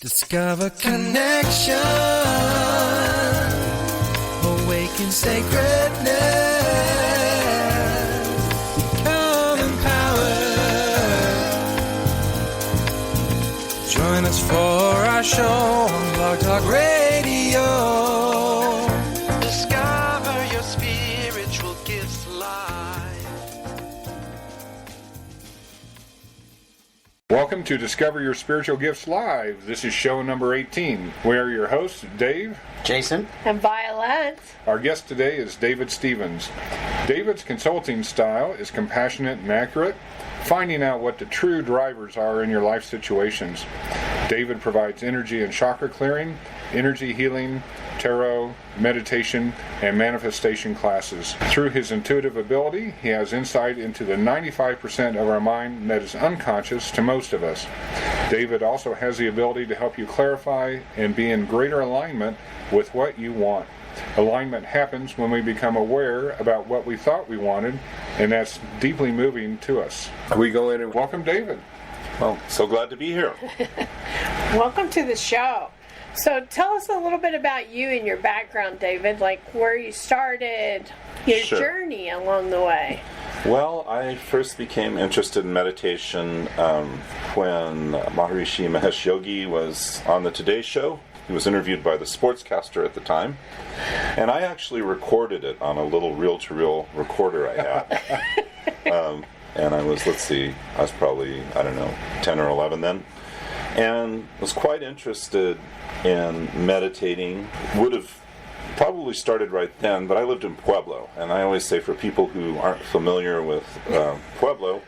Discover connection, awaken sacredness, become empowered. Join us for our show on Blog Talk Radio. Discover your spiritual gifts live. Welcome to Discover Your Spiritual Gifts Live. This is show number 18. We are your hosts, Dave, Jason, and Vialet. Our guest today is David Stevens. David's consulting style is compassionate and accurate, finding out what the true drivers are in your life situations. David provides energy and chakra clearing, energy healing, tarot, meditation, and manifestation classes. Through his intuitive ability, he has insight into the 95% of our mind that is unconscious to most of us. David also has the ability to help you clarify and be in greater alignment with what you want. Alignment happens when we become aware about what we thought we wanted, and that's deeply moving to us. We go in and welcome David. Well, so glad to be here. Welcome to the show. So tell us a little bit about you and your background, David, like where you started, your journey along the way. Well, I first became interested in meditation when Maharishi Mahesh Yogi was on the Today Show. He was interviewed by the sportscaster at the time, and I actually recorded it on a little reel-to-reel recorder I had. And I was probably, 10 or 11 then, and was quite interested in meditating. Would have probably started right then, but I lived in Pueblo, and I always say for people who aren't familiar with Pueblo,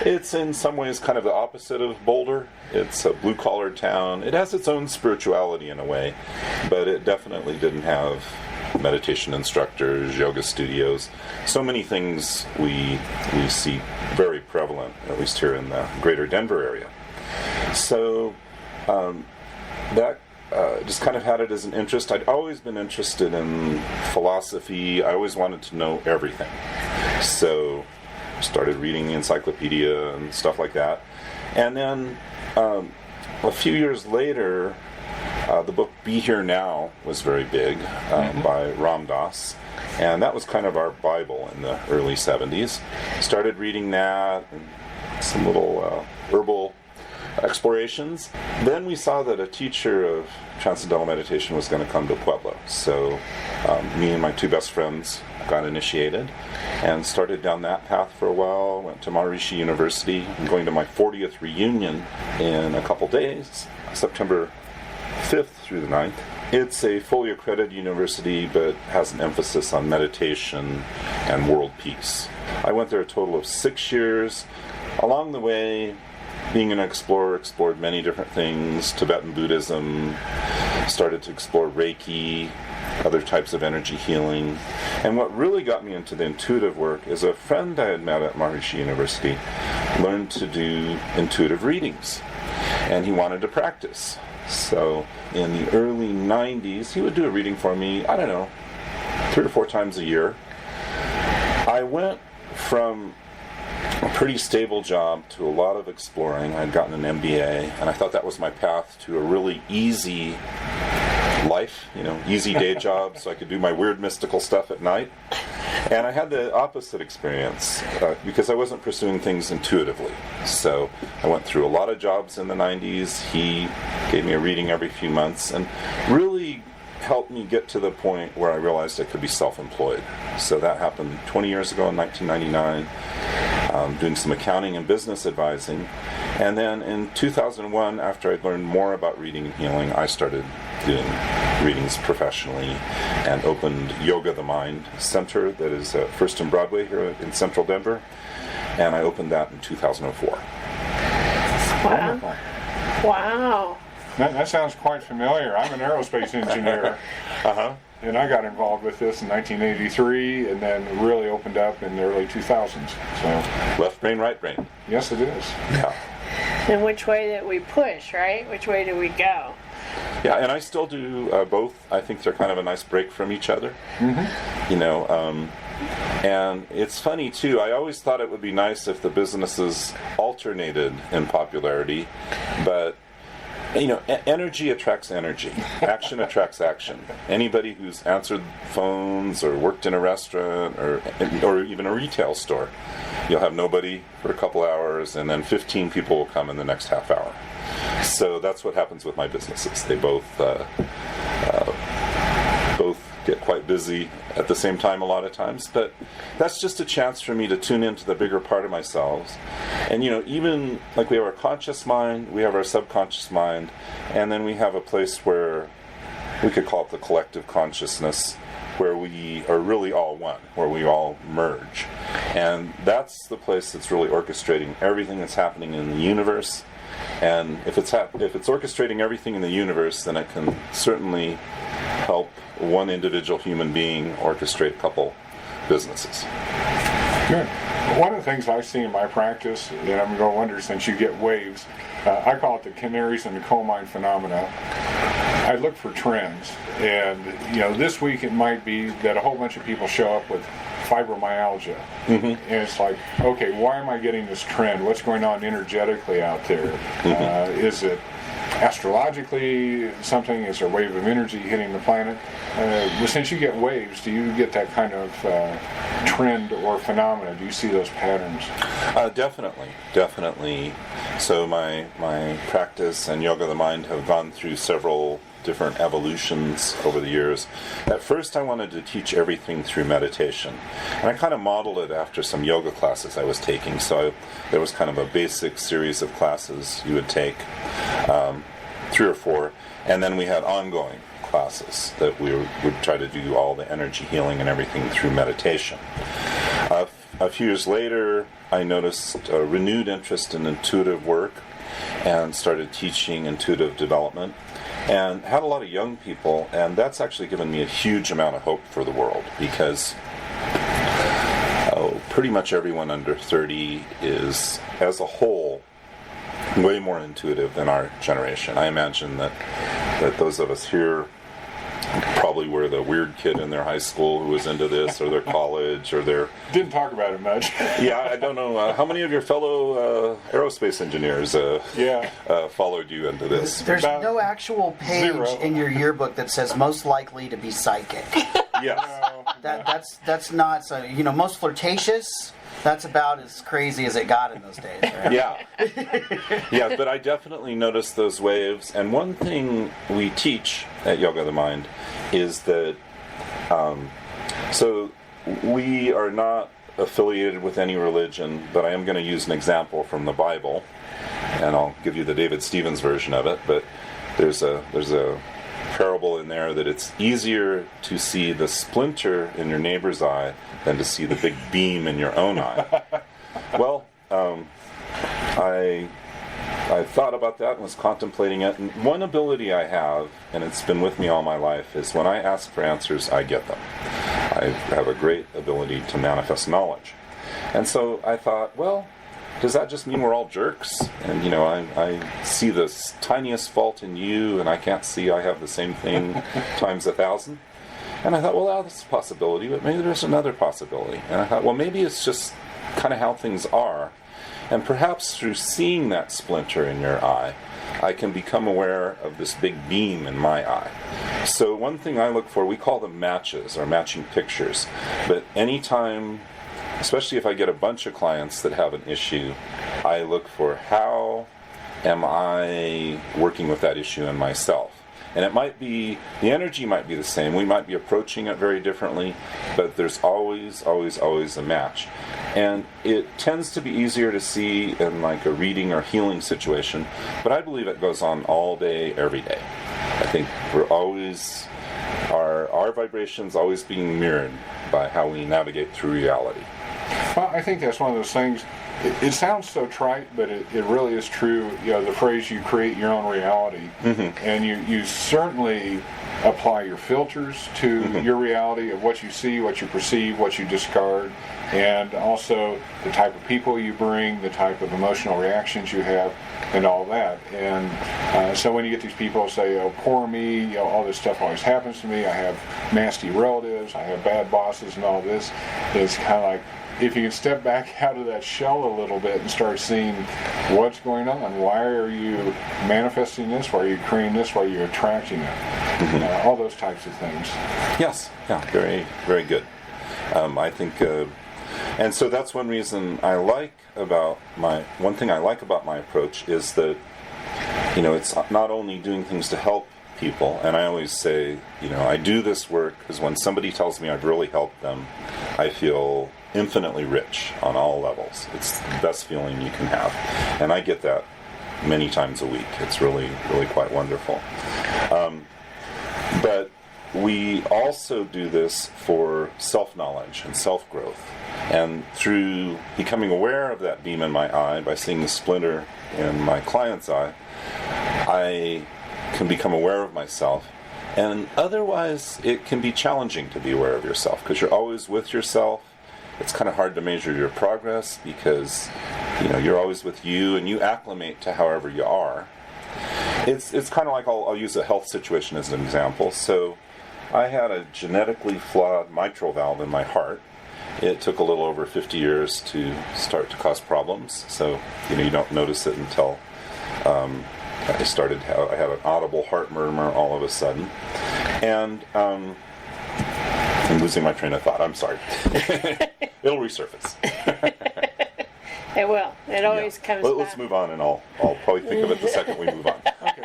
it's in some ways kind of the opposite of Boulder. It's a blue-collar town. It has its own spirituality in a way, but it definitely didn't have meditation instructors, yoga studios, so many things we see very prevalent, at least here in the greater Denver area. So that just kind of had it as an interest. I'd always been interested in philosophy. I always wanted to know everything. So I started reading the encyclopedia and stuff like that. And then a few years later, the book Be Here Now was very big by Ram Dass, and that was kind of our Bible in the early 70s. Started reading that and some little herbal explorations. Then we saw that a teacher of Transcendental Meditation was going to come to Pueblo. So me and my two best friends got initiated and started down that path for a while. Went to Maharishi University. I'm going to my 40th reunion in a couple days, September 5th through the 9th. It's a fully accredited university, but has an emphasis on meditation and world peace. I went there a total of 6 years. Along the way, being an explorer, explored many different things. Tibetan Buddhism, started to explore Reiki, other types of energy healing. And what really got me into the intuitive work is a friend I had met at Maharishi University learned to do intuitive readings, and he wanted to practice. So in the early 90s, he would do a reading for me, 3 or 4 times a year. I went from a pretty stable job to a lot of exploring. I'd gotten an MBA, and I thought that was my path to a really easy life, easy day job, so I could do my weird mystical stuff at night. And I had the opposite experience because I wasn't pursuing things intuitively. So I went through a lot of jobs in the 90s. He gave me a reading every few months and really helped me get to the point where I realized I could be self-employed. So that happened 20 years ago in 1999, doing some accounting and business advising. And then in 2001, after I'd learned more about reading and healing, I started doing readings professionally and opened Yoga the Mind Center that is First and Broadway here in central Denver. And I opened that in 2004. Wow. Wow. That sounds quite familiar. I'm an aerospace engineer. And I got involved with this in 1983 and then really opened up in the early 2000s. So left brain, right brain. Yes, it is. Yeah. And which way that we push, right? Which way do we go? Yeah, and I still do both. I think they're kind of a nice break from each other. And it's funny, too. I always thought it would be nice if the businesses alternated in popularity, but energy attracts energy. Action attracts action. Anybody who's answered phones or worked in a restaurant or even a retail store, you'll have nobody for a couple hours, and then 15 people will come in the next half hour. So that's what happens with my businesses. They both get quite busy at the same time a lot of times, but that's just a chance for me to tune into the bigger part of myself. And even like we have our conscious mind, we have our subconscious mind, and then we have a place where we could call it the collective consciousness, where we are really all one, where we all merge. And that's the place that's really orchestrating everything that's happening in the universe. And if it's orchestrating everything in the universe, then it can certainly help one individual human being orchestrate a couple businesses. Good. One of the things I've seen in my practice, and I'm going to wonder, since you get waves, I call it the canaries in the coal mine phenomena. I look for trends, and this week it might be that a whole bunch of people show up with fibromyalgia, and it's like, okay, why am I getting this trend? What's going on energetically out there? Is it astrologically something? Is there a wave of energy hitting the planet? Since you get waves, do you get that kind of trend or phenomena? Do you see those patterns? Definitely. So my practice and yoga of the mind have gone through several different evolutions over the years. At first I wanted to teach everything through meditation, and I kind of modeled it after some yoga classes I was taking. So there was kind of a basic series of classes you would take, 3 or 4, and then we had ongoing classes that we would try to do all the energy healing and everything through meditation. A few years later I noticed a renewed interest in intuitive work and started teaching intuitive development, and had a lot of young people, and that's actually given me a huge amount of hope for the world, because pretty much everyone under 30 is, as a whole, way more intuitive than our generation. I imagine that those of us here probably were the weird kid in their high school who was into this, or their college, or their... Didn't talk about it much. Yeah, I don't know. How many of your fellow aerospace engineers followed you into this? There's no actual page 0 in your yearbook that says most likely to be psychic. Yes. That's not so. Most flirtatious. That's about as crazy as it got in those days, right? Yeah, but I definitely noticed those waves. And one thing we teach at Yoga of the Mind is that, so we are not affiliated with any religion, but I am going to use an example from the Bible, and I'll give you the David Stevens version of it. But there's a parable in there that it's easier to see the splinter in your neighbor's eye than to see the big beam in your own eye. Well, I thought about that and was contemplating it. And one ability I have, and it's been with me all my life, is when I ask for answers, I get them. I have a great ability to manifest knowledge. And so I thought, well, does that just mean we're all jerks? And, I see the tiniest fault in you, and I can't see I have the same thing times 1,000. And I thought, well, that's a possibility, but maybe there's another possibility. And I thought, well, maybe it's just kind of how things are. And perhaps through seeing that splinter in your eye, I can become aware of this big beam in my eye. So one thing I look for, we call them matches, or matching pictures. But anytime, especially if I get a bunch of clients that have an issue, I look for how am I working with that issue in myself. And it might be, the energy might be the same, we might be approaching it very differently, but there's always a match. And it tends to be easier to see in like a reading or healing situation, but I believe it goes on all day, every day. I think we're always, our vibrations always being mirrored by how we navigate through reality. Well, I think that's one of those things. It sounds so trite, but it really is true. The phrase, you create your own reality. And you certainly apply your filters to your reality of what you see, what you perceive, what you discard, and also the type of people you bring, the type of emotional reactions you have, and all that. And so when you get these people say, oh, poor me, all this stuff always happens to me, I have nasty relatives, I have bad bosses, and all this, it's kind of like, if you can step back out of that shell a little bit and start seeing what's going on, why are you manifesting this, why are you creating this, why are you attracting it, all those types of things. Yes, yeah, very, very good. I think, and so that's one reason I like about one thing I like about my approach is that, it's not only doing things to help people, and I always say, I do this work because when somebody tells me I've really helped them, I feel infinitely rich on all levels. It's the best feeling you can have, and I get that many times a week. It's really, really quite wonderful. But we also do this for self-knowledge and self-growth, and through becoming aware of that beam in my eye by seeing the splinter in my client's eye, I can become aware of myself. And otherwise it can be challenging to be aware of yourself because you're always with yourself. It's kind of hard to measure your progress because you're always with you and you acclimate to however you are. It's kind of like I'll use a health situation as an example. So I had a genetically flawed mitral valve in my heart. It took a little over 50 years to start to cause problems. So you don't notice it until I had an audible heart murmur all of a sudden. And I'm losing my train of thought. I'm sorry. It'll resurface. It will. It always comes back. Let's move on, and I'll probably think of it the second we move on. Okay.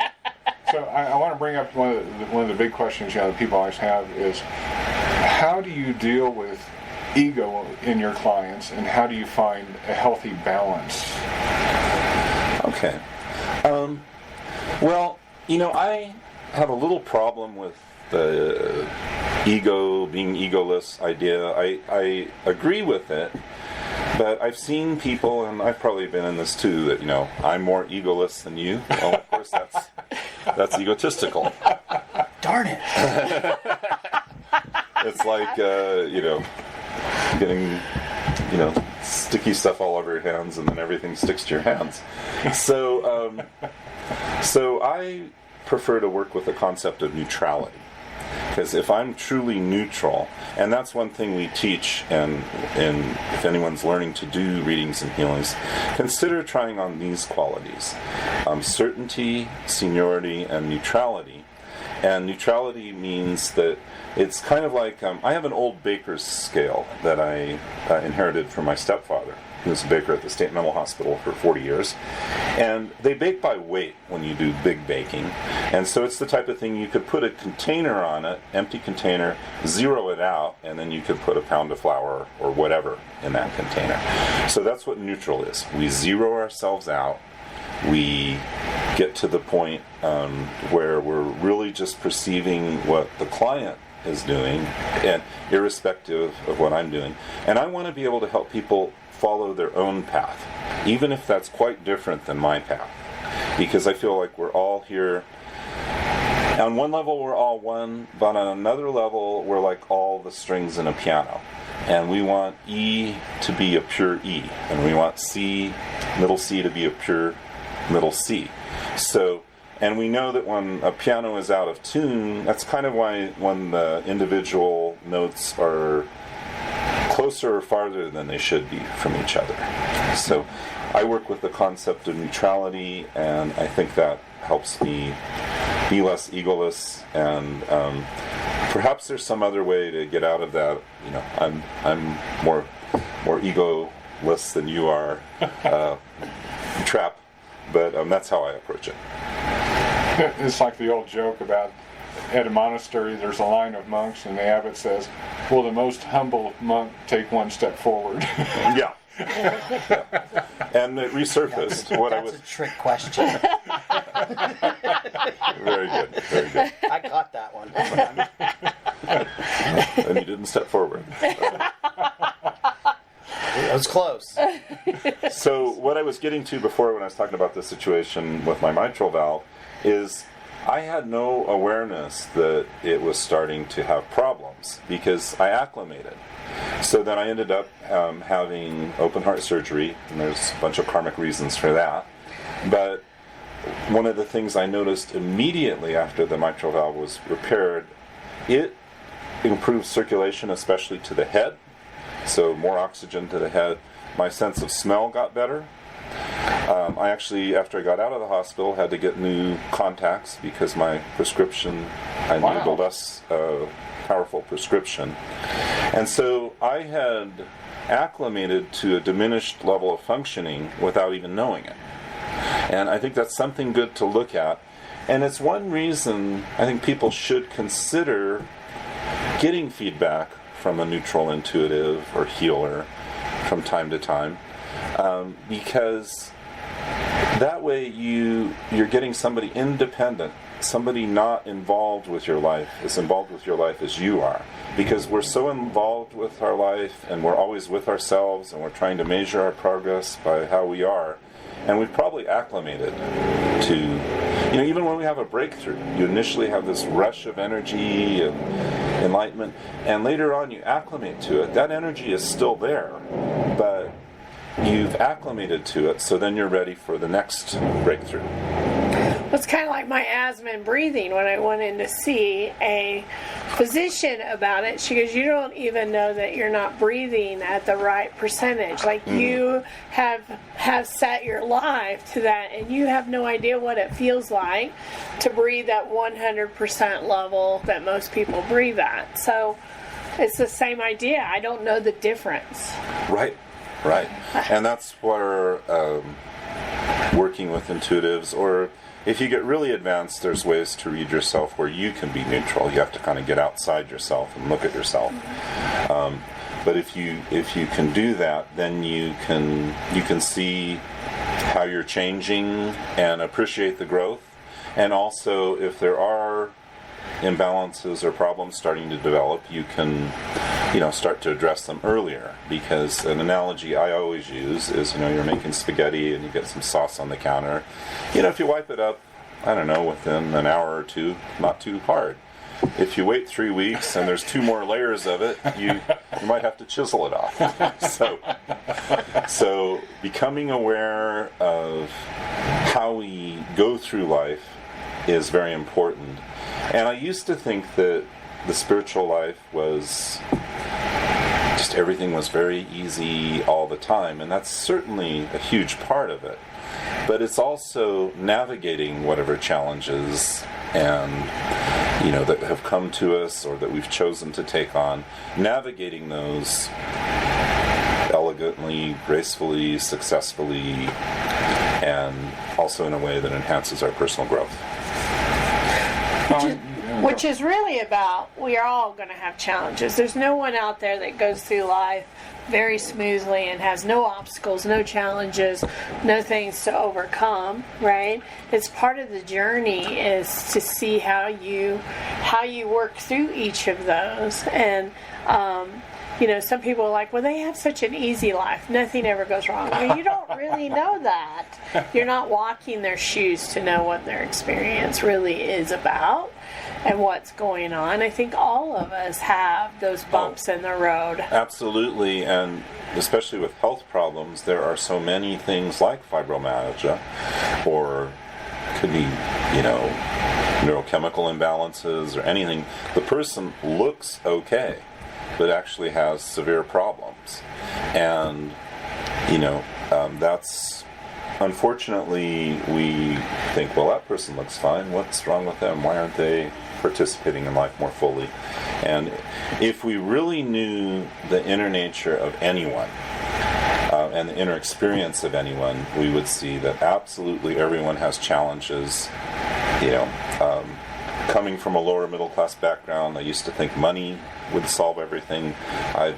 So I want to bring up one of the big questions that people always have is, how do you deal with ego in your clients, and how do you find a healthy balance? Okay. Well, I have a little problem with the ego, being egoless idea. I agree with it, but I've seen people, and I've probably been in this too, that, I'm more egoless than you. Well, of course, that's egotistical. Darn it. It's like, getting, sticky stuff all over your hands, and then everything sticks to your hands. So I prefer to work with the concept of neutrality. Because if I'm truly neutral, and that's one thing we teach, and if anyone's learning to do readings and healings, consider trying on these qualities. Certainty, seniority, and neutrality. And neutrality means that it's kind of like, I have an old baker's scale that I inherited from my stepfather. He was a baker at the State Mental Hospital for 40 years. And they bake by weight when you do big baking. And so it's the type of thing you could put a container on it, empty container, zero it out, and then you could put a pound of flour or whatever in that container. So that's what neutral is. We zero ourselves out. We get to the point where we're really just perceiving what the client is doing, and irrespective of what I'm doing. And I want to be able to help people follow their own path, even if that's quite different than my path, because I feel like we're all here. On one level we're all one, but on another level we're like all the strings in a piano, and we want E to be a pure E, and we want C, middle C, to be a pure middle C. So, and we know that when a piano is out of tune, that's kind of why when the individual notes are closer or farther than they should be from each other. So I work with the concept of neutrality, and I think that helps me be less egoless, and perhaps there's some other way to get out of that. I'm more egoless than you are, trap, but that's how I approach it. It's like the old joke about, at a monastery there's a line of monks, and the abbot says, will the most humble monk take one step forward? Yeah. And it resurfaced That's a trick question. Very good, very good. I got that one. And you didn't step forward. It was close. So what I was getting to before when I was talking about the situation with my mitral valve is I had no awareness that it was starting to have problems because I acclimated. So then I ended up having open heart surgery, and there's a bunch of karmic reasons for that. But one of the things I noticed immediately after the mitral valve was repaired, it improved circulation, especially to the head, so more oxygen to the head. My sense of smell got better. I actually, after I got out of the hospital, had to get new contacts because my prescription, I needed a less powerful prescription. And so I had acclimated to a diminished level of functioning without even knowing it. And I think that's something good to look at. And it's one reason I think people should consider getting feedback from a neutral intuitive or healer from time to time, because that way you're getting somebody independent, somebody not involved with your life, as involved with your life as you are. Because we're so involved with our life, and we're always with ourselves, and we're trying to measure our progress by how we are. And we've probably acclimated to, even when we have a breakthrough, you initially have this rush of energy and enlightenment, and later on you acclimate to it. That energy is still there, but you've acclimated to it, so then you're ready for the next breakthrough. It's kind of like my asthma and breathing. When I went in to see a physician about it, she goes, you don't even know that you're not breathing at the right percentage. Like you have set your life to that, and you have no idea what it feels like to breathe at 100% level that most people breathe at. So it's the same idea. I don't know the difference. Right. And that's where working with intuitives, or if you get really advanced, there's ways to read yourself where you can be neutral. You have to kind of get outside yourself and look at yourself. But if you can do that, then you can see how you're changing and appreciate the growth. And also, if there are imbalances or problems starting to develop, you can start to address them earlier. Because an analogy I always use is, you're making spaghetti and you get some sauce on the counter. If you wipe it up, I don't know, within an hour or two, not too hard. If you wait 3 weeks and there's 2 more layers of it, you might have to chisel it off. So becoming aware of how we go through life is very important. And I used to think that the spiritual life was just everything was very easy all the time, and that's certainly a huge part of it. But it's also navigating whatever challenges and that have come to us or that we've chosen to take on, navigating those elegantly, gracefully, successfully, and also in a way that enhances our personal growth. Which is really about, we are all going to have challenges. There's no one out there that goes through life very smoothly and has no obstacles, no challenges, no things to overcome, right? It's part of the journey is to see how you work through each of those. And some people are like, well, they have such an easy life. Nothing ever goes wrong. Well, you don't really know that. You're not walking their shoes to know what their experience really is about and what's going on. I think all of us have those bumps in the road. Absolutely, and especially with health problems, there are so many things like fibromyalgia, or could be, neurochemical imbalances or anything. The person looks okay, but actually has severe problems. And, that's, unfortunately, we think, well, that person looks fine. What's wrong with them? Why aren't they participating in life more fully? And if we really knew the inner nature of anyone, and the inner experience of anyone, we would see that absolutely everyone has challenges. Coming from a lower middle class background, I used to think money would solve everything. I've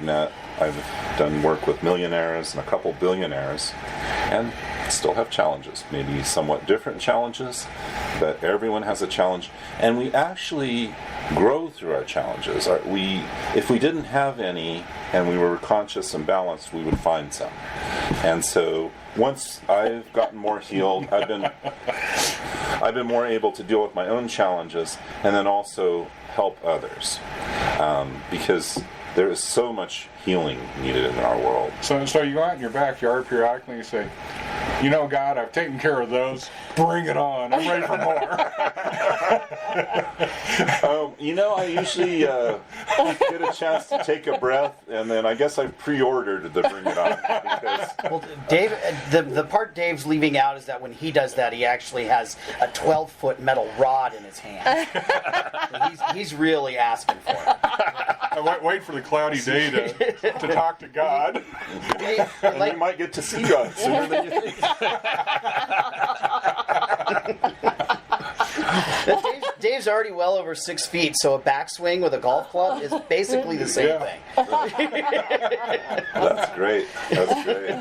done work with millionaires and a couple billionaires, and still have challenges, maybe somewhat different challenges, but everyone has a challenge, and we actually grow through our challenges. If we didn't have any and we were conscious and balanced, we would find some. And so once I've gotten more healed, I've been more able to deal with my own challenges and then also help others, because there is so much healing needed in our world. So you go out in your backyard periodically and say, God, I've taken care of those. Bring it on. I'm ready for more. I usually get a chance to take a breath, and then I guess I've pre-ordered the Bring It On. Because Well, Dave, the part Dave's leaving out is that when he does that, he actually has a 12-foot metal rod in his hand. he's really asking for it. I wait for the cloudy day to talk to God. and you might get to see God sooner than you think. Dave's already well over 6 feet, so a backswing with a golf club is basically the same thing. That's great. That's great.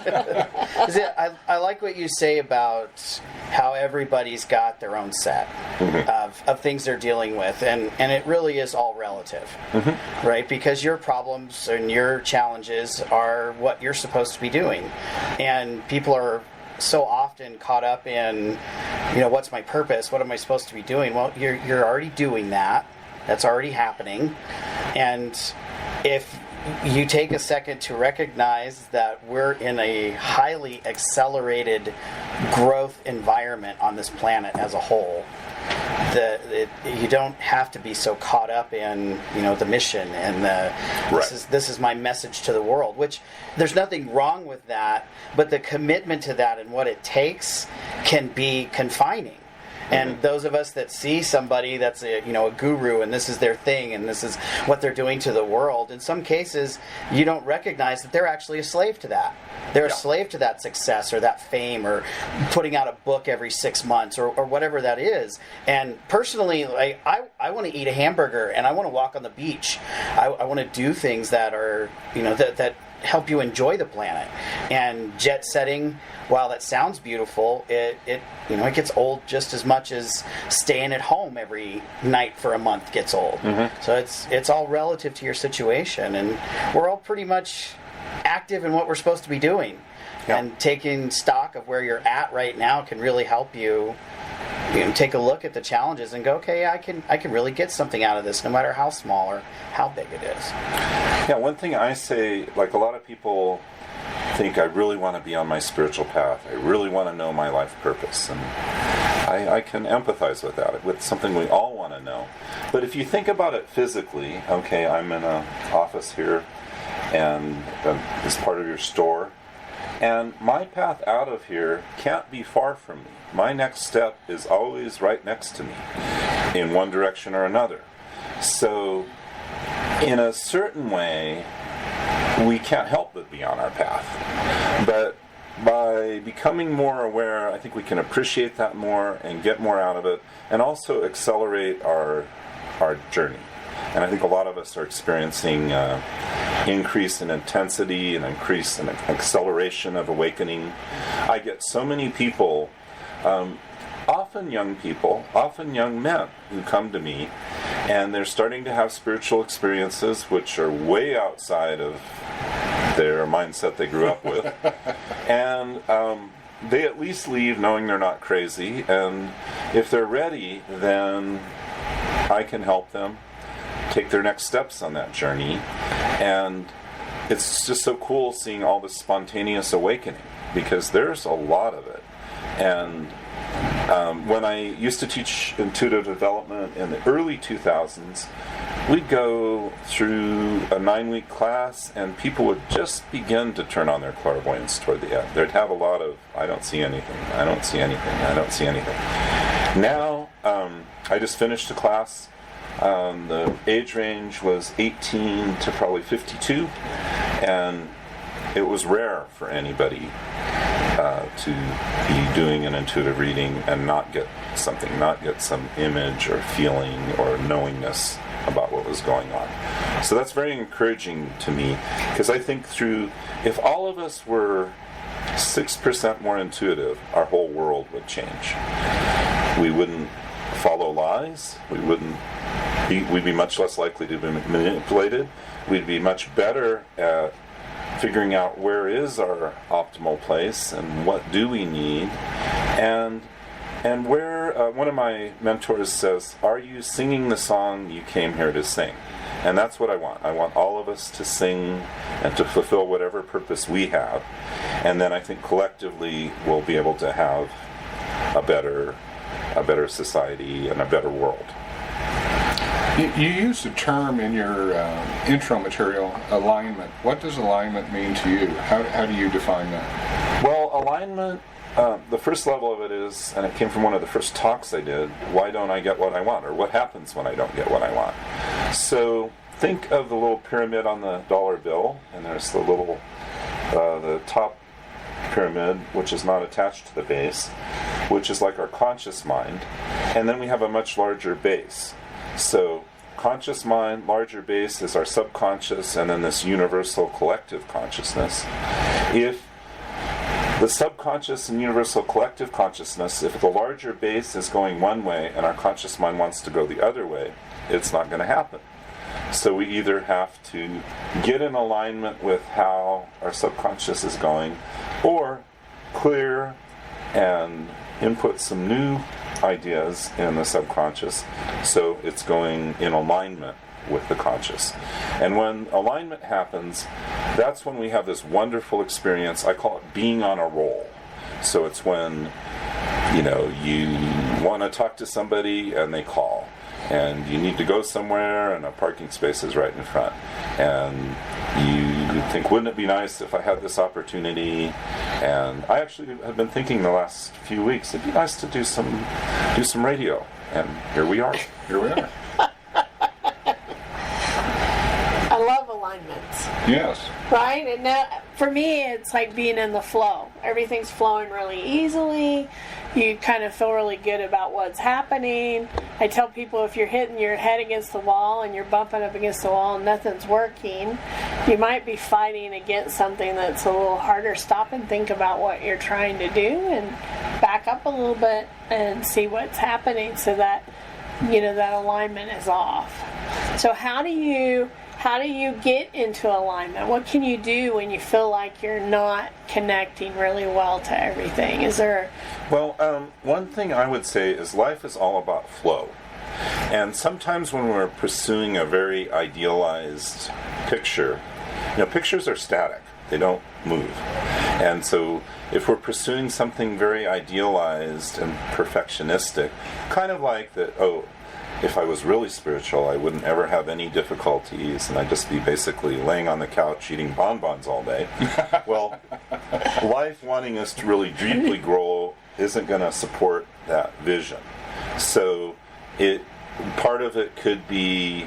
I like what you say about how everybody's got their own set of things they're dealing with, and it really is all relative, right? Because your problems and your challenges are what you're supposed to be doing, and people are so often caught up in, what's my purpose? What am I supposed to be doing? Well, you're already doing that. That's already happening. And if you take a second to recognize that we're in a highly accelerated growth environment on this planet as a whole, you don't have to be so caught up in the mission and this is my message to the world, which there's nothing wrong with that, but the commitment to that and what it takes can be confining. And those of us that see somebody that's a guru and this is their thing and this is what they're doing to the world, in some cases you don't recognize that they're actually a slave to that. They're a slave to that success or that fame or putting out a book every 6 months or whatever that is. And personally, I want to eat a hamburger and I want to walk on the beach. I want to do things that are, that help you enjoy the planet. And jet setting, while that sounds beautiful, it gets old just as much as staying at home every night for a month gets old. So it's all relative to your situation, and we're all pretty much active in what we're supposed to be doing. And taking stock of where you're at right now can really help you take a look at the challenges and go, okay, I can really get something out of this, no matter how small or how big it is. Yeah, one thing I say, like a lot of people think I really want to be on my spiritual path. I really want to know my life purpose. And I can empathize with that. It's something we all want to know. But if you think about it physically, okay, I'm in an office here, and this part of your store, and my path out of here can't be far from me. My next step is always right next to me, in one direction or another. So, in a certain way, we can't help but be on our path. But by becoming more aware, I think we can appreciate that more and get more out of it, and also accelerate our journey. And I think a lot of us are experiencing increase in intensity and increase in acceleration of awakening. I get so many people, often young people, often young men, who come to me, and they're starting to have spiritual experiences which are way outside of their mindset they grew up with. And they at least leave knowing they're not crazy, and if they're ready, then I can help them take their next steps on that journey. And it's just so cool seeing all this spontaneous awakening, because there's a lot of it. And when I used to teach intuitive development in the early 2000s, we'd go through a 9-week class and people would just begin to turn on their clairvoyance toward the end. They'd have a lot of, I don't see anything, I don't see anything, I don't see anything. Now, I just finished a class. The age range was 18 to probably 52, and it was rare for anybody to be doing an intuitive reading and not get something, not get some image or feeling or knowingness about what was going on. So that's very encouraging to me, because I think if all of us were 6% more intuitive, our whole world would change. We wouldn't follow lies. We'd be much less likely to be manipulated. We'd be much better at figuring out where is our optimal place and what do we need, and where one of my mentors says, are you singing the song you came here to sing? And that's what I want. I want all of us to sing and to fulfill whatever purpose we have, and then I think collectively we'll be able to have a better society and a better world. You use the term in your intro material, alignment. What does alignment mean to you? How do you define that? Well, alignment, the first level of it is, and it came from one of the first talks I did, why don't I get what I want? Or what happens when I don't get what I want? So think of the little pyramid on the dollar bill, and there's the top pyramid, which is not attached to the base, which is like our conscious mind. And then we have a much larger base. So conscious mind, larger base is our subconscious, and then this universal collective consciousness. If the subconscious and universal collective consciousness, if the larger base is going one way and our conscious mind wants to go the other way, it's not going to happen. So we either have to get in alignment with how our subconscious is going, or clear and input some new ideas in the subconscious so it's going in alignment with the conscious. And when alignment happens, that's when we have this wonderful experience. I call it being on a roll. So it's when you want to talk to somebody and they call, and you need to go somewhere and a parking space is right in front, and you think, wouldn't it be nice if I had this opportunity? And I actually have been thinking the last few weeks, it'd be nice to do some radio, and here we are. I love alignments. Yes. Right? And now, for me, it's like being in the flow. Everything's flowing really easily. You kind of feel really good about what's happening. I tell people, if you're hitting your head against the wall and you're bumping up against the wall and nothing's working, you might be fighting against something that's a little harder. Stop and think about what you're trying to do and back up a little bit and see what's happening so that, that alignment is off. So how do you get into alignment? What can you do when you feel like you're not connecting really well to everything? Is there... Well, one thing I would say is life is all about flow. And sometimes when we're pursuing a very idealized picture, pictures are static. They don't move. And so if we're pursuing something very idealized and perfectionistic, kind of like that, if I was really spiritual, I wouldn't ever have any difficulties, and I'd just be basically laying on the couch eating bonbons all day. Well, life wanting us to really deeply grow isn't going to support that vision. So part of it could be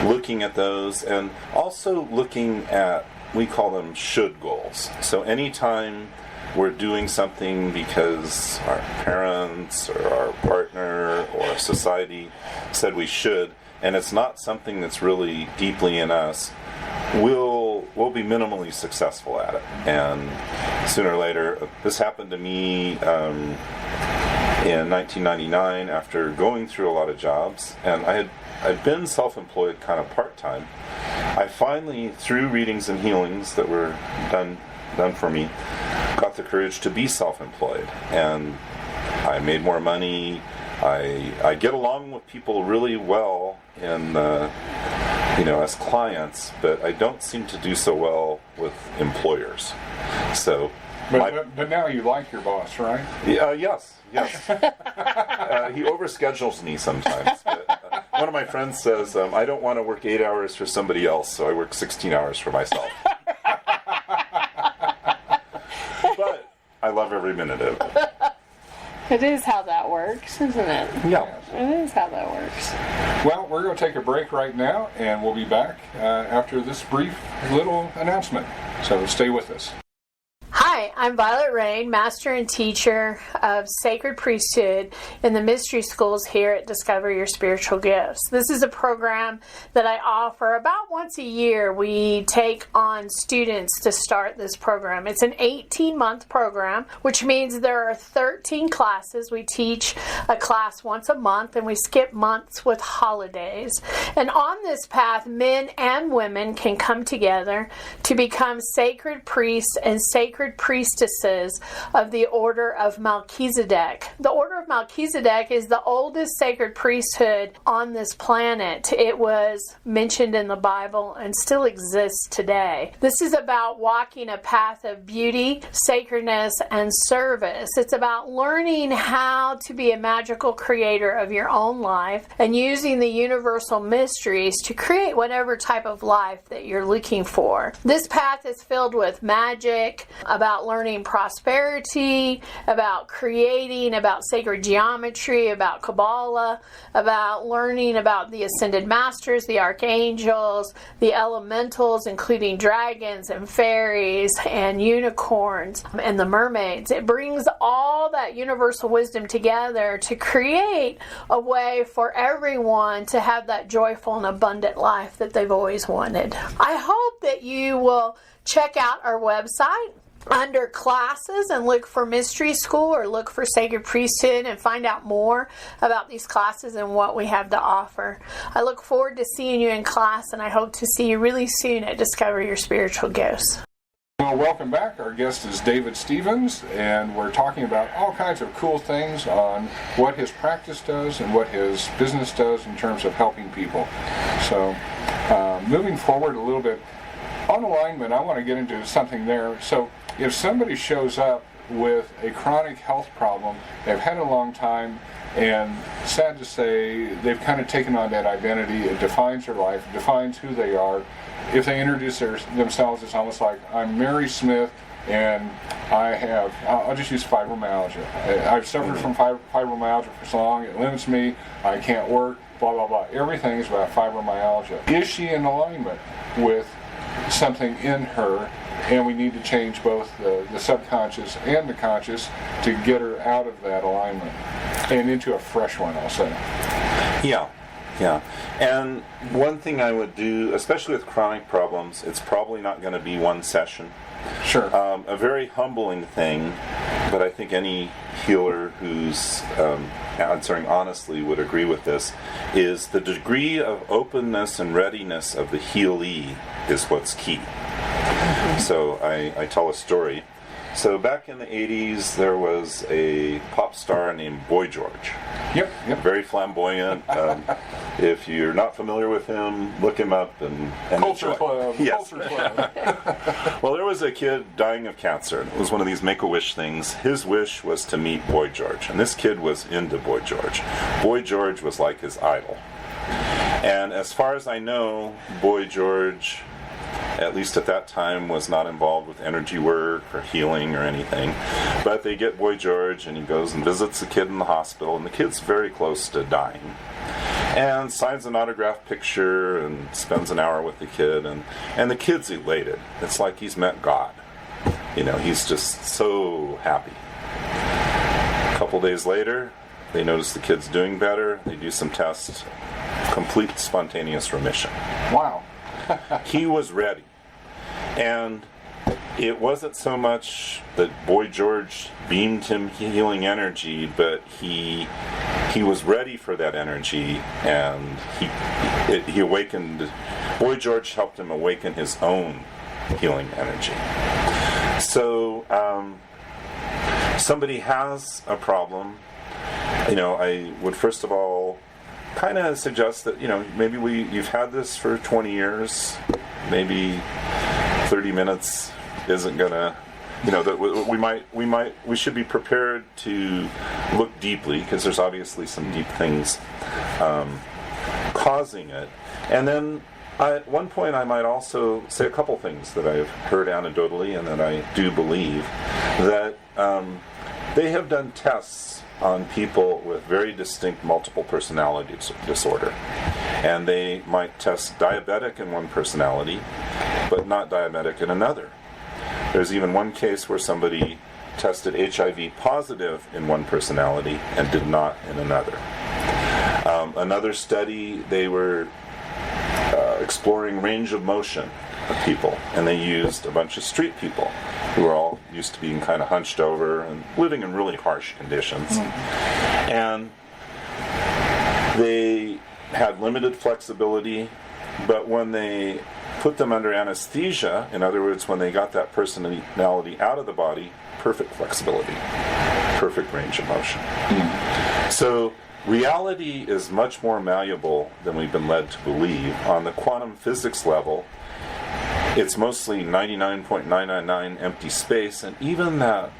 looking at those, and also looking at, we call them should goals. So anytime we're doing something because our parents or our partner or society said we should, and it's not something that's really deeply in us, we'll be minimally successful at it. And sooner or later, this happened to me in 1999 after going through a lot of jobs, and I'd been self-employed kind of part-time. I finally, through readings and healings that were done for me, got the courage to be self-employed, and I made more money. I get along with people really well in as clients, but I don't seem to do so well with employers. So, but now you like your boss, right? Yes. He overschedules me sometimes. But, one of my friends says, I don't want to work 8 hours for somebody else, so I work 16 hours for myself. But I love every minute of it. It is how that works, isn't it? Yeah. It is how that works. Well, we're going to take a break right now, and we'll be back after this brief little announcement. So stay with us. Hi, I'm Vialet Rayne, Master and Teacher of Sacred Priesthood in the Mystery Schools here at Discover Your Spiritual Gifts. This is a program that I offer about once a year. We take on students to start this program. It's an 18-month program, which means there are 13 classes. We teach a class once a month, and we skip months with holidays. And on this path, men and women can come together to become sacred priests and sacred priestesses priestesses of the Order of Melchizedek. The Order of Melchizedek is the oldest sacred priesthood on this planet. It was mentioned in the Bible and still exists today. This is about walking a path of beauty, sacredness, and service. It's about learning how to be a magical creator of your own life and using the universal mysteries to create whatever type of life that you're looking for. This path is filled with magic, about learning prosperity, about creating, about sacred geometry, about Kabbalah, about learning about the ascended masters, the archangels, the elementals, including dragons and fairies and unicorns and the mermaids. It brings all that universal wisdom together to create a way for everyone to have that joyful and abundant life that they've always wanted. I hope that you will check out our website under classes and look for Mystery School or look for Sacred Priesthood and find out more about these classes and what we have to offer. I look forward to seeing you in class, and I hope to see you really soon at Discover Your Spiritual Gifts. Well, welcome back. Our guest is David Stevens, and we're talking about all kinds of cool things on what his practice does and what his business does in terms of helping people. So, moving forward a little bit, on alignment, I want to get into something there. So, if somebody shows up with a chronic health problem, they've had it a long time, and sad to say, they've kind of taken on that identity. It defines their life, it defines who they are. If they introduce themselves, it's almost like, I'm Mary Smith, and I'll just use fibromyalgia. I've suffered from fibromyalgia for so long, it limits me, I can't work, blah, blah, blah. Everything is about fibromyalgia. Is she in alignment with something in her? And we need to change both the subconscious and the conscious to get her out of that alignment and into a fresh one, I'll say. Yeah. And one thing I would do, especially with chronic problems, it's probably not going to be one session. Sure. A very humbling thing, but I think any healer who's answering honestly would agree with this, is the degree of openness and readiness of the healee is what's key. So I tell a story. So back in the 80s, there was a pop star named Boy George. Yep. Very flamboyant. If you're not familiar with him, look him up. And Culture Club. Yes. Culture Club. Well, there was a kid dying of cancer. It was one of these Make-A-Wish things. His wish was to meet Boy George, and this kid was into Boy George. Boy George was like his idol. And as far as I know, Boy George, at least at that time, was not involved with energy work or healing or anything. But they get Boy George, and he goes and visits the kid in the hospital, and the kid's very close to dying. And signs an autographed picture and spends an hour with the kid, and the kid's elated. It's like he's met God. You know, he's just so happy. A couple days later, they notice the kid's doing better. They do some tests. Complete spontaneous remission. Wow. He was ready. And it wasn't so much that Boy George beamed him healing energy, but he was ready for that energy, and he awakened. Boy George helped him awaken his own healing energy. So somebody has a problem, I would first of all kind of suggest that, maybe you've had this for 20 years, maybe 30 minutes isn't gonna, that we should be prepared to look deeply, because there's obviously some deep things causing it. And then at one point I might also say a couple things that I've heard anecdotally and that I do believe, that they have done tests on people with very distinct multiple personality disorder. And they might test diabetic in one personality, but not diabetic in another. There's even one case where somebody tested HIV positive in one personality and did not in another. Another study, they were exploring range of motion of people, and they used a bunch of street people who were all used to being kind of hunched over and living in really harsh conditions. And they had limited flexibility, but when they put them under anesthesia, in other words, when they got that personality out of the body, perfect flexibility, perfect range of motion. So reality is much more malleable than we've been led to believe. On the quantum physics level, it's mostly 99.999 empty space, and even that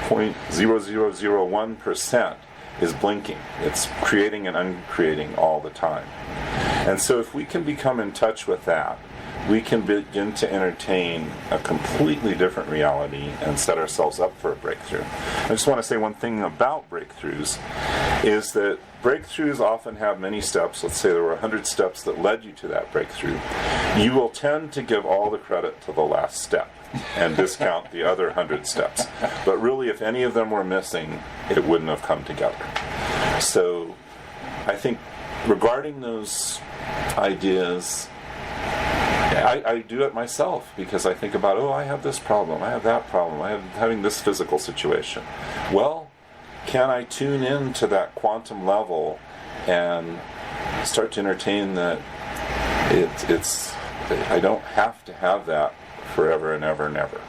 0.0001% is blinking. It's creating and uncreating all the time. And so if we can become in touch with that, we can begin to entertain a completely different reality and set ourselves up for a breakthrough. I just want to say one thing about breakthroughs is that breakthroughs often have many steps. Let's say there were 100 steps that led you to that breakthrough. You will tend to give all the credit to the last step and discount the other 100 steps. But really, if any of them were missing, it wouldn't have come together. So I think regarding those ideas, I do it myself because I think about, I have this problem, I have that problem, I'm having this physical situation. Well, can I tune in to that quantum level and start to entertain that I don't have to have that forever and ever and ever.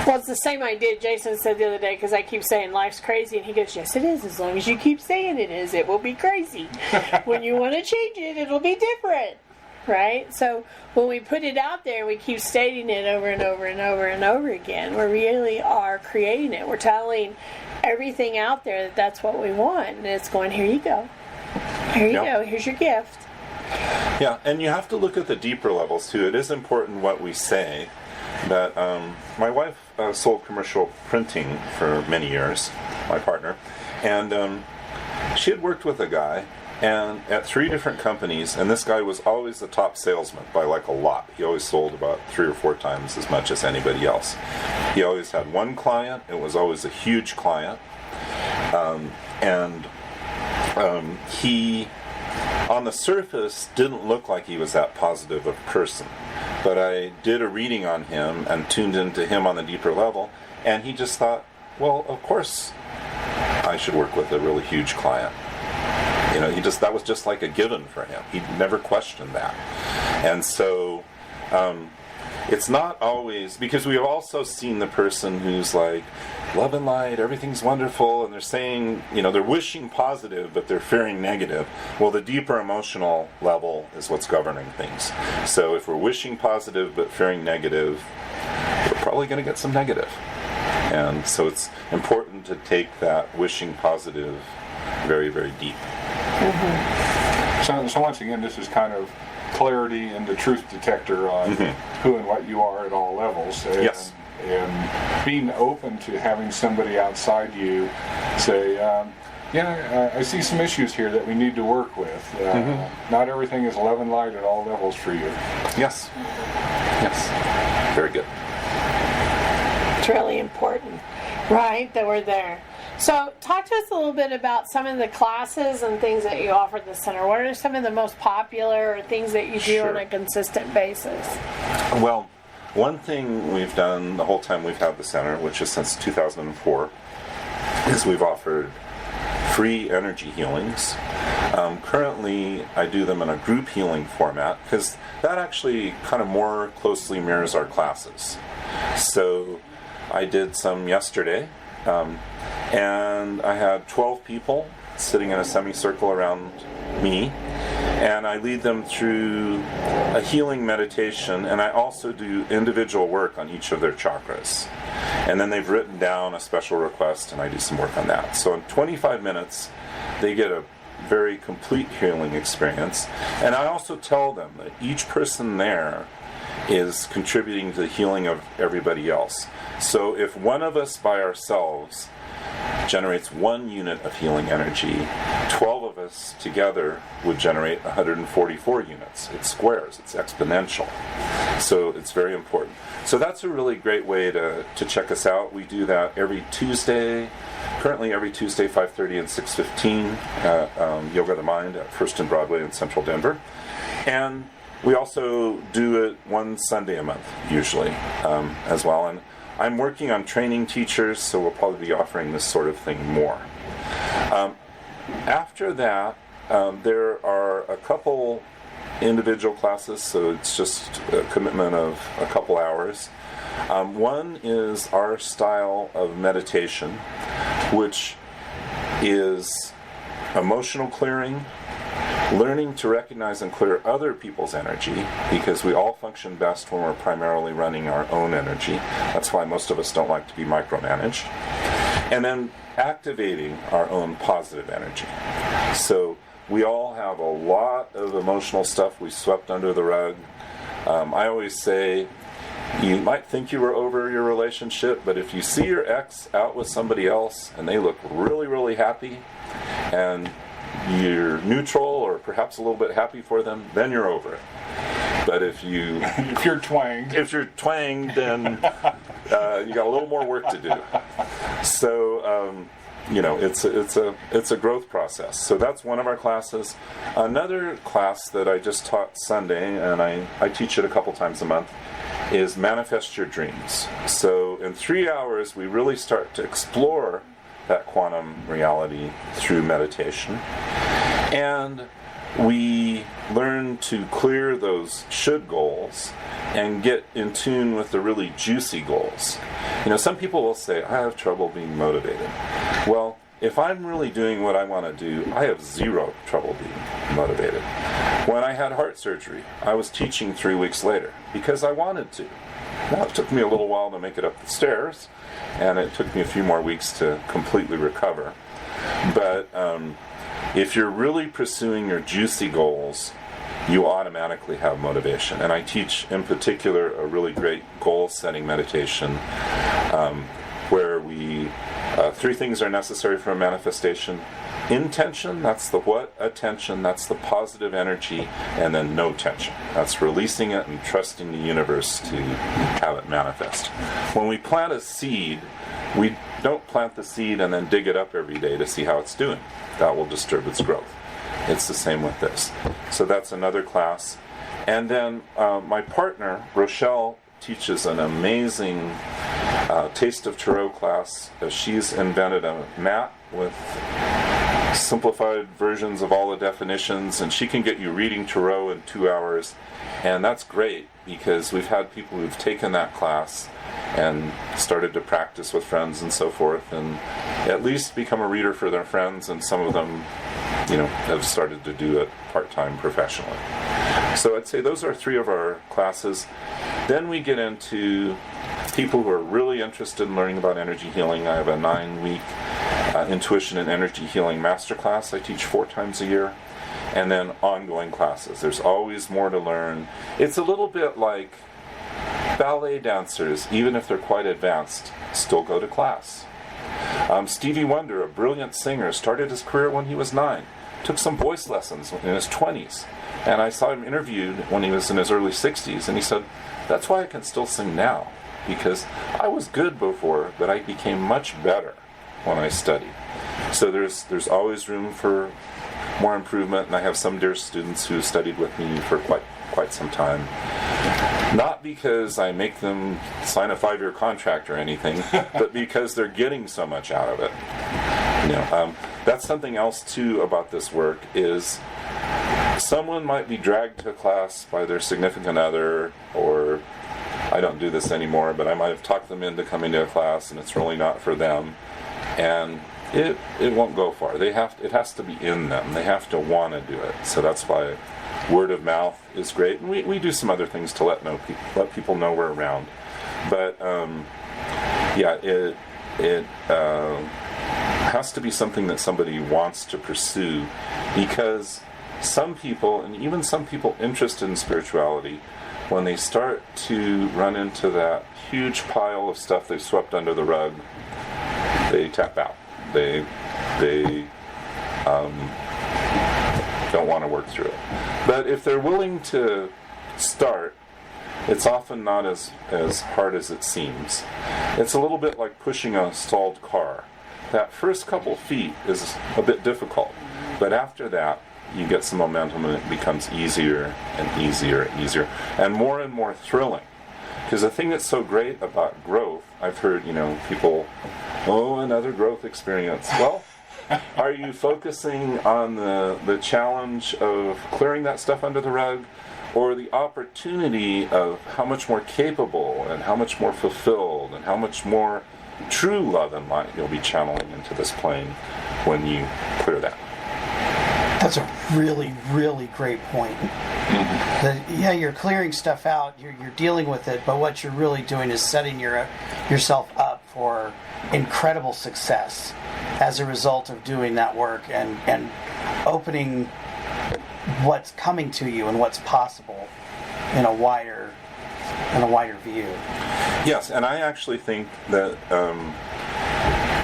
Well, it's the same idea Jason said the other day, because I keep saying life's crazy, and he goes, yes, it is. As long as you keep saying it is, it will be crazy. When you want to change it, it'll be different, right? So when we put it out there, we keep stating it over and over and over and over again. We really are creating it. We're telling everything out there that that's what we want, and it's going, here you go. Here you go. Here's your gift. Yeah, and you have to look at the deeper levels, too. It is important what we say. That my wife sold commercial printing for many years, my partner, and she had worked with a guy and at 3 different companies, and this guy was always the top salesman by like a lot. He always sold about 3 or 4 times as much as anybody else. He always had one client. It was always a huge client, and he, on the surface, didn't look like he was that positive of a person. But I did a reading on him and tuned into him on the deeper level, and he just thought, well, of course I should work with a really huge client. You know, that was just like a given for him. He never questioned that. And so it's not always, because we've also seen the person who's like, love and light, everything's wonderful, and they're saying, they're wishing positive, but they're fearing negative. Well, the deeper emotional level is what's governing things. So if we're wishing positive but fearing negative, we're probably going to get some negative. And so it's important to take that wishing positive very, very deep. Mm-hmm. So once again, this is kind of clarity and the truth detector on who and what you are at all levels. And, yes. And being open to having somebody outside you say, I see some issues here that we need to work with. Not everything is love and light at all levels for you. Yes. Yes. Very good. It's really important, right, that we're there. So talk to us a little bit about some of the classes and things that you offer at the center. What are some of the most popular things that you do on a consistent basis? Well, one thing we've done the whole time we've had the center, which is since 2004, is we've offered free energy healings. Currently, I do them in a group healing format because that actually kind of more closely mirrors our classes. So I did some yesterday, and I had 12 people sitting in a semicircle around me, and I lead them through a healing meditation, and I also do individual work on each of their chakras. And then they've written down a special request, and I do some work on that. So in 25 minutes, they get a very complete healing experience. And I also tell them that each person there is contributing to the healing of everybody else. So if one of us by ourselves generates 1 unit of healing energy, 12 of us together would generate 144 units. It squares, it's exponential. So it's very important. So that's a really great way to check us out. We do that every Tuesday, currently every Tuesday, 5:30 and 6:15 at Yoga the Mind at First and Broadway in Central Denver. And we also do it one Sunday a month, usually, as well. And I'm working on training teachers, so we'll probably be offering this sort of thing more. After that, there are a couple individual classes, so it's just a commitment of a couple hours. One is our style of meditation, which is emotional clearing, learning to recognize and clear other people's energy, because we all function best when we're primarily running our own energy. That's why most of us don't like to be micromanaged. And then activating our own positive energy. So we all have a lot of emotional stuff we swept under the rug. I always say, you might think you were over your relationship, but if you see your ex out with somebody else and they look really, really happy, and you're neutral or perhaps a little bit happy for them, then you're over it. But if you're twanged, then you got a little more work to do. So it's a growth process. So that's one of our classes. Another class that I just taught Sunday, and I teach it a couple times a month, is Manifest Your Dreams. So in 3 hours, we really start to explore that quantum reality through meditation. And we learn to clear those should goals and get in tune with the really juicy goals. Some people will say, I have trouble being motivated. Well, if I'm really doing what I want to do, I have zero trouble being motivated. When I had heart surgery, I was teaching 3 weeks later because I wanted to. Now, it took me a little while to make it up the stairs, and it took me a few more weeks to completely recover. But if you're really pursuing your juicy goals, you automatically have motivation. And I teach, in particular, a really great goal-setting meditation where we 3 things are necessary for a manifestation. Intention, that's the what. Attention, that's the positive energy. And then no tension. That's releasing it and trusting the universe to have it manifest. When we plant a seed, we don't plant the seed and then dig it up every day to see how it's doing. That will disturb its growth. It's the same with this. So that's another class. And then my partner, Rochelle, teaches an amazing Taste of Tarot class. She's invented a mat with simplified versions of all the definitions, and she can get you reading tarot in 2 hours. And that's great, because we've had people who've taken that class and started to practice with friends and so forth, and at least become a reader for their friends, and some of them have started to do it part-time professionally. So I'd say those are 3 of our classes. Then we get into people who are really interested in learning about energy healing. I have a 9-week intuition and energy healing masterclass I teach 4 times a year. And then ongoing classes. There's always more to learn. It's a little bit like ballet dancers, even if they're quite advanced, still go to class. Stevie Wonder, a brilliant singer, started his career when he was 9. Took some voice lessons in his 20s. And I saw him interviewed when he was in his early 60s, and he said, that's why I can still sing now, because I was good before, but I became much better when I studied. So there's always room for more improvement, and I have some dear students who studied with me for quite some time. Not because I make them sign a 5-year contract or anything, but because they're getting so much out of it. That's something else too about this work is someone might be dragged to a class by their significant other, or I don't do this anymore, but I might have talked them into coming to a class and it's really not for them, and it won't go far. It has to be in them. They have to want to do it. So that's why word of mouth is great, and we do some other things to let people know we're around. But it has to be something that somebody wants to pursue, because some people, and even some people interested in spirituality, when they start to run into that huge pile of stuff they swept under the rug, they tap out. They don't want to work through it. But if they're willing to start, it's often not as hard as it seems. It's a little bit like pushing a stalled car. That first couple feet is a bit difficult, but after that, you get some momentum and it becomes easier and easier and easier, and more thrilling. Because the thing that's so great about growth, I've heard, people, another growth experience. Well, Are you focusing on the challenge of clearing that stuff under the rug, or the opportunity of how much more capable and how much more fulfilled and how much more true love and light you'll be channeling into this plane when you clear that? That's a really, really great point. Yeah, you're clearing stuff out, you're dealing with it, but what you're really doing is setting yourself up for incredible success as a result of doing that work and opening what's coming to you and what's possible in a wider view. Yes, and I actually think that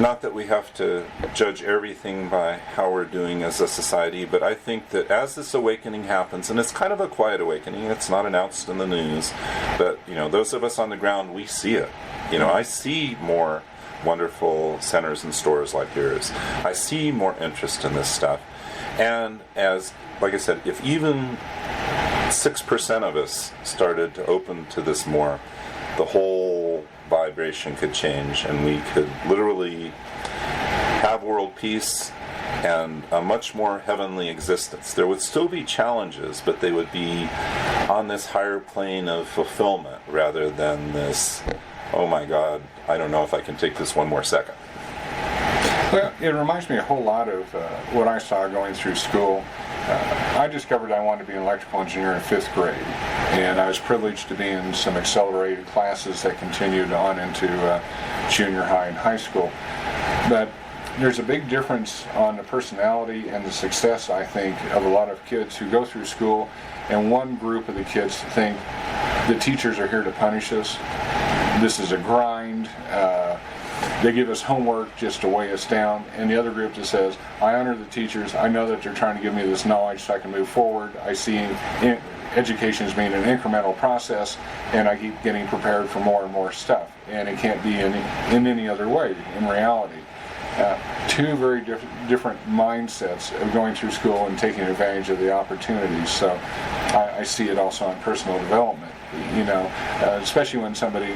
not that we have to judge everything by how we're doing as a society, but I think that as this awakening happens, and it's kind of a quiet awakening, it's not announced in the news, but those of us on the ground, we see it. I see more wonderful centers and stores like yours. I see more interest in this stuff. And like I said, if even 6% of us started to open to this more, the whole vibration could change, and we could literally have world peace and a much more heavenly existence. There would still be challenges, but they would be on this higher plane of fulfillment rather than this, oh my God, I don't know if I can take this one more second. Well, it reminds me a whole lot of what I saw going through school. I discovered I wanted to be an electrical engineer in 5th grade, and I was privileged to be in some accelerated classes that continued on into junior high and high school. But there's a big difference on the personality and the success, I think, of a lot of kids who go through school, and one group of the kids think the teachers are here to punish us. This is a grind. They give us homework just to weigh us down, and the other group that says, I honor the teachers, I know that they're trying to give me this knowledge so I can move forward, I see education as being an incremental process, and I keep getting prepared for more and more stuff, and it can't be in any other way in reality. Two very different mindsets of going through school and taking advantage of the opportunities. So I see it also on personal development, especially when somebody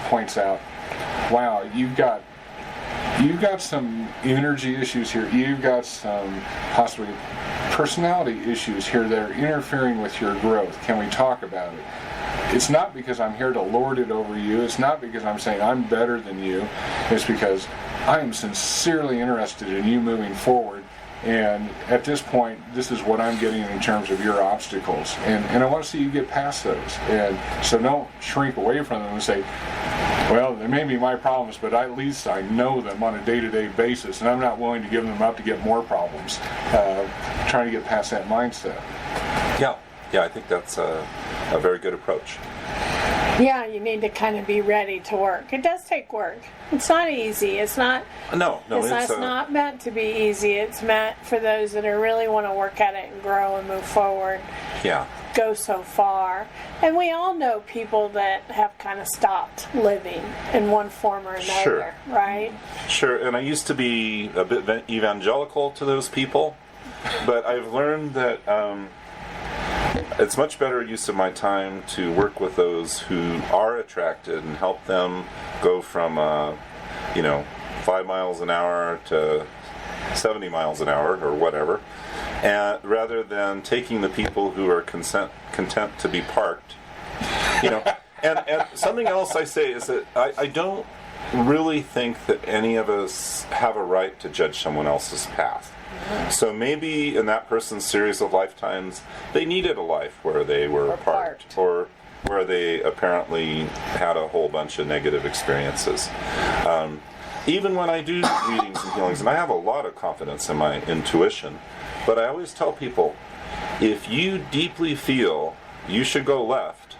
points out, wow, you've got some energy issues here. You've got some possibly personality issues here that are interfering with your growth. Can we talk about it? It's not because I'm here to lord it over you. It's not because I'm saying I'm better than you. It's because I am sincerely interested in you moving forward. And at this point, this is what I'm getting in terms of your obstacles. And I want to see you get past those. And so don't shrink away from them and say, well, they may be my problems, but at least I know them on a day-to-day basis, and I'm not willing to give them up to get more problems. Trying to get past that mindset. Yeah, I think that's a very good approach. Yeah, you need to kind of be ready to work. It does take work. It's not easy. It's not. No, it's not meant to be easy. It's meant for those that are really want to work at it and grow and move forward. Yeah. Go so far. And we all know people that have kind of stopped living in one form or another, sure. Right? Sure, and I used to be a bit evangelical to those people, but I've learned that it's much better use of my time to work with those who are attracted and help them go from 5 miles an hour to 70 miles an hour or whatever, and rather than taking the people who are content to be parked. And something else I say is that I don't really think that any of us have a right to judge someone else's path. So maybe in that person's series of lifetimes, they needed a life where they were parked, or where they apparently had a whole bunch of negative experiences. Even when I do readings and healings, and I have a lot of confidence in my intuition, but I always tell people, if you deeply feel you should go left,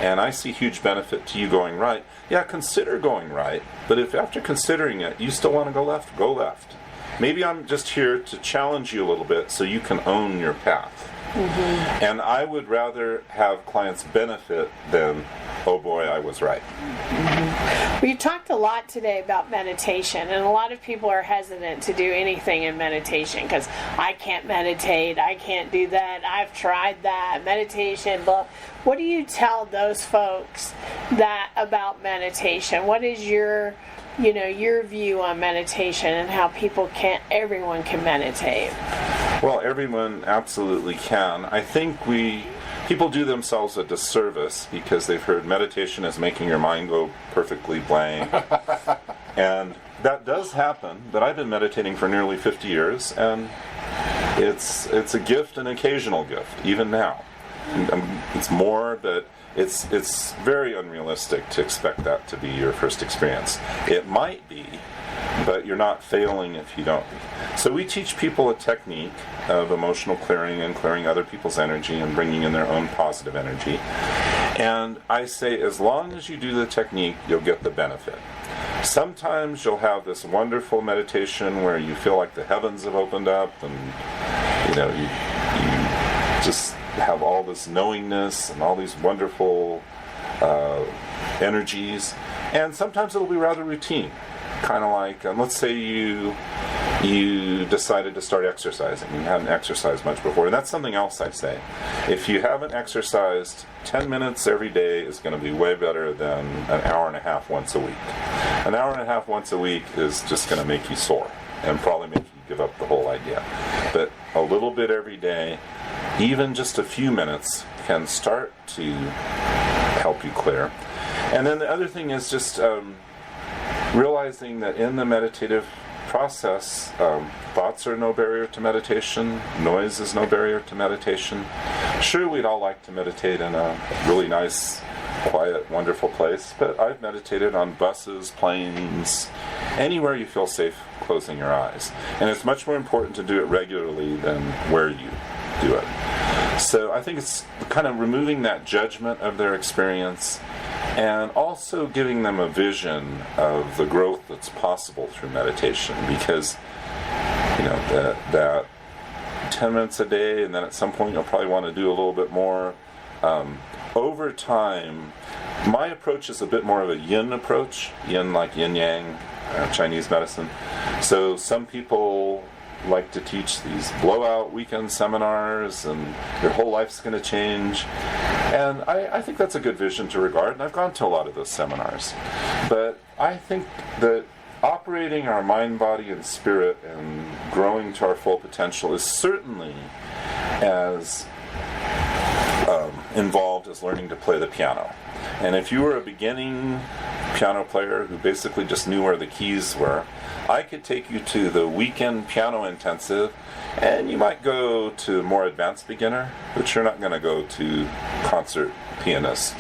and I see huge benefit to you going right, yeah, consider going right. But if after considering it, you still want to go left. Maybe I'm just here to challenge you a little bit so you can own your path. Mm-hmm. And I would rather have clients benefit than, oh boy, I was right. Mm-hmm. We talked a lot today about meditation, and a lot of people are hesitant to do anything in meditation because I can't meditate, I can't do that, I've tried that, meditation, blah. What do you tell those folks that about meditation? What is your your view on meditation and how everyone can meditate. Well, everyone absolutely can. I think people do themselves a disservice because they've heard meditation is making your mind go perfectly blank. And that does happen, but I've been meditating for nearly 50 years, and it's a gift, an occasional gift, even now. It's more, but it's very unrealistic to expect that to be your first experience. It might be, but you're not failing if you don't. So we teach people a technique of emotional clearing and clearing other people's energy and bringing in their own positive energy. And I say, as long as you do the technique, you'll get the benefit. Sometimes you'll have this wonderful meditation where you feel like the heavens have opened up, and you just have all this knowingness and all these wonderful energies. And sometimes it'll be rather routine, kind of like let's say you decided to start exercising. You hadn't exercised much before, and that's something else I say. If you haven't exercised, 10 minutes every day is going to be way better than an hour and a half once a week. An hour and a half once a week is just going to make you sore and probably make you give up the whole idea. But a little bit every day, even just a few minutes, can start to help you clear. And then the other thing is just realizing that in the meditative process, thoughts are no barrier to meditation, noise is no barrier to meditation. Sure, we'd all like to meditate in a really nice, quiet, wonderful place, but I've meditated on buses, planes, anywhere you feel safe closing your eyes. And it's much more important to do it regularly than where you do it. So I think it's kind of removing that judgment of their experience and also giving them a vision of the growth that's possible through meditation, because that 10 minutes a day, and then at some point you'll probably want to do a little bit more. Over time, my approach is a bit more of a yin approach, yin like yin-yang, Chinese medicine. So some people like to teach these blowout weekend seminars and your whole life's going to change, and I think that's a good vision to regard, and I've gone to a lot of those seminars. But I think that operating our mind, body, and spirit and growing to our full potential is certainly as involved as learning to play the piano. And if you were a beginning piano player who basically just knew where the keys were, I could take you to the weekend piano intensive, and you might go to more advanced beginner, but you're not going to go to concert pianist,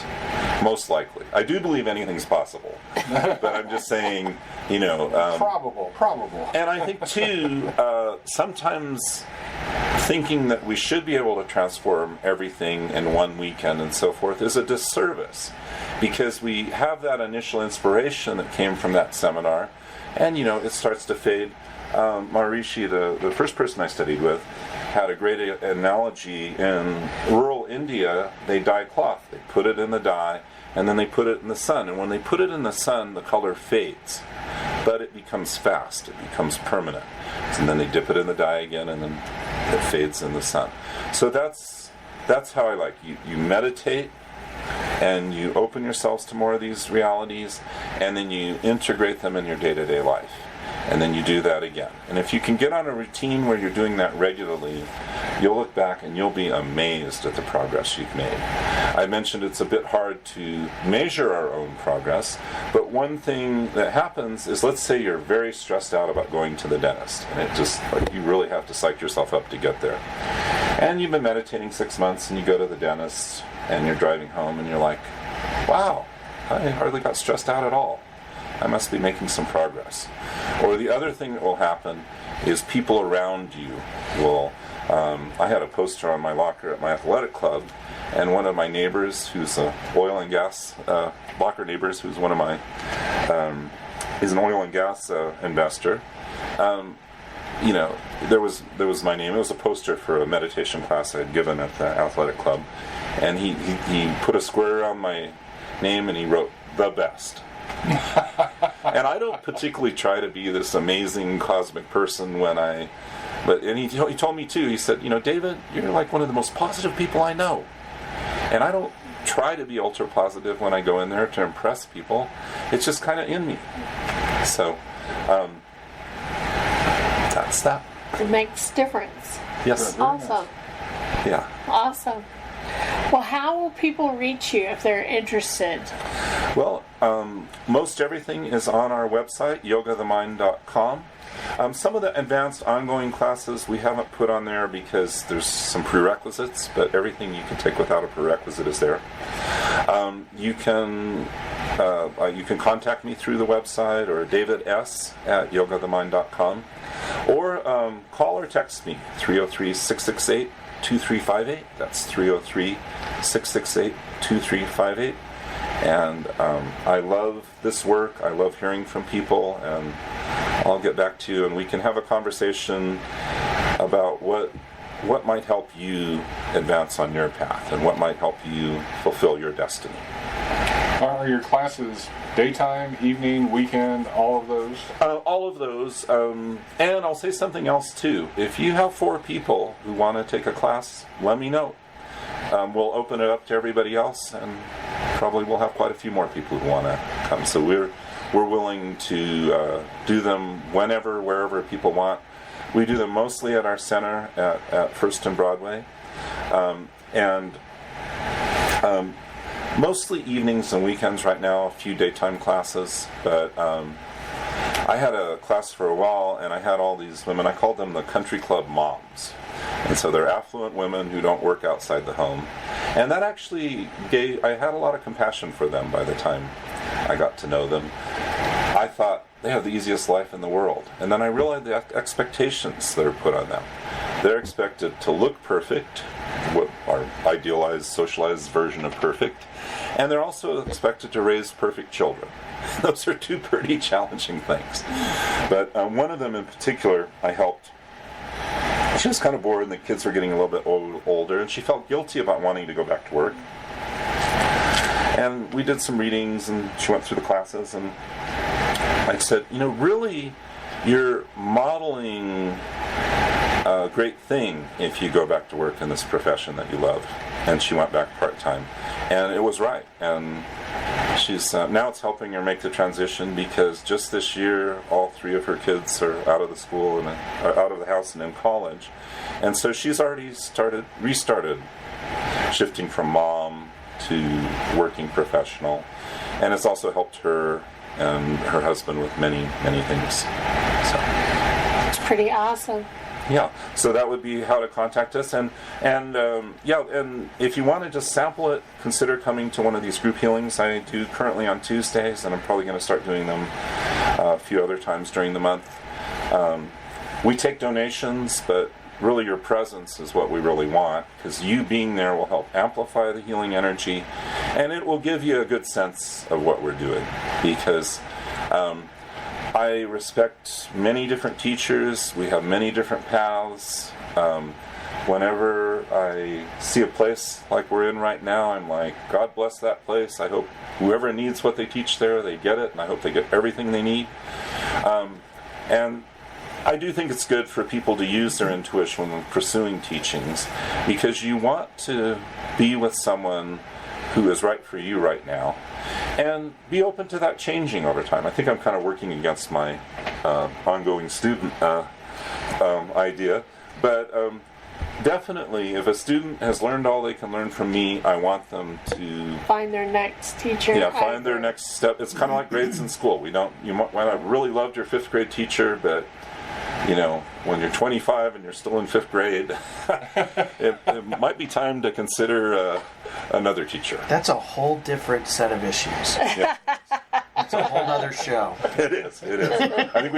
most likely. I do believe anything's possible, but I'm just saying, probable. And I think too, sometimes thinking that we should be able to transform everything in one weekend and so forth is a disservice, because we have that initial inspiration that came from that seminar, and it starts to fade. Maharishi, the first person I studied with, had a great analogy. In rural India, they dye cloth. They put it in the dye, and then they put it in the sun. And when they put it in the sun, the color fades, but it becomes fast. It becomes permanent. And then they dip it in the dye again, and then it fades in the sun. So that's how I like. You meditate, and you open yourselves to more of these realities, and then you integrate them in your day-to-day life. And then you do that again. And if you can get on a routine where you're doing that regularly, you'll look back and you'll be amazed at the progress you've made. I mentioned it's a bit hard to measure our own progress, but one thing that happens is, let's say you're very stressed out about going to the dentist, and it just, you really have to psych yourself up to get there. And you've been meditating 6 months, and you go to the dentist, and you're driving home, and you're like, wow, I hardly got stressed out at all. I must be making some progress. Or the other thing that will happen is people around you will... I had a poster on my locker at my athletic club, and one of my neighbors, who's an oil and gas... locker neighbors, who's one of my... is an oil and gas investor. There was my name. It was a poster for a meditation class I had given at the athletic club. And he put a square around my name, and he wrote, "The best." And I don't particularly try to be this amazing cosmic person and he told me too, he said, David, you're like one of the most positive people I know. And I don't try to be ultra positive when I go in there to impress people. It's just kind of in me. So that's that. It makes difference. Yes. Awesome. Yeah. Awesome. Well, how will people reach you if they're interested? Well, most everything is on our website, yogathemind.com. Some of the advanced ongoing classes we haven't put on there because there's some prerequisites, but everything you can take without a prerequisite is there. You can contact me through the website or davids@yogathemind.com, or call or text me 303-668-2358. That's 303-668-2358. And I love this work. I love hearing from people, and I'll get back to you, and we can have a conversation about what might help you advance on your path and what might help you fulfill your destiny. Are your classes daytime, evening, weekend, all of those? All of those. And I'll say something else too. If you have 4 people who want to take a class, let me know. We'll open it up to everybody else, and probably we'll have quite a few more people who want to come. So we're willing to do them whenever, wherever people want. We do them mostly at our center at First and Broadway, and mostly evenings and weekends right now, a few daytime classes, but I had a class for a while, and I had all these women, I called them the country club moms. And so they're affluent women who don't work outside the home. And that actually I had a lot of compassion for them by the time I got to know them. I thought, they have the easiest life in the world. And then I realized the expectations that are put on them. They're expected to look perfect, what our idealized, socialized version of perfect. And they're also expected to raise perfect children. Those are 2 pretty challenging things. But one of them in particular, I helped. She was kind of bored, and the kids were getting a little bit older, and she felt guilty about wanting to go back to work. And we did some readings, and she went through the classes, and I said, really, you're modeling a great thing if you go back to work in this profession that you love. And she went back part-time. And it was right. And she's now it's helping her make the transition, because just this year all 3 of her kids are out of the school and are out of the house and in college, and so she's already restarted shifting from mom to working professional, and it's also helped her and her husband with many things. So It's pretty awesome. yeah, so that would be how to contact us, and if you want to just sample it, consider coming to one of these group healings. I do currently on Tuesdays, and I'm probably going to start doing them a few other times during the month. We take donations, but really your presence is what we really want, because you being there will help amplify the healing energy, and it will give you a good sense of what we're doing, because I respect many different teachers. We have many different paths. Whenever I see a place like we're in right now, I'm like, God bless that place. I hope whoever needs what they teach there, they get it, and I hope they get everything they need. And I do think it's good for people to use their intuition when pursuing teachings, because you want to be with someone who is right for you right now, and be open to that changing over time. I think I'm kind of working against my ongoing student idea, but definitely if a student has learned all they can learn from me, I want them to Find their next teacher. yeah, find their next step. It's kind of like grades in school. You might have really loved your 5th grade teacher, but when you're 25 and you're still in 5th grade, it might be time to consider another teacher. That's a whole different set of issues. Yeah. It's a whole other show. It is. I think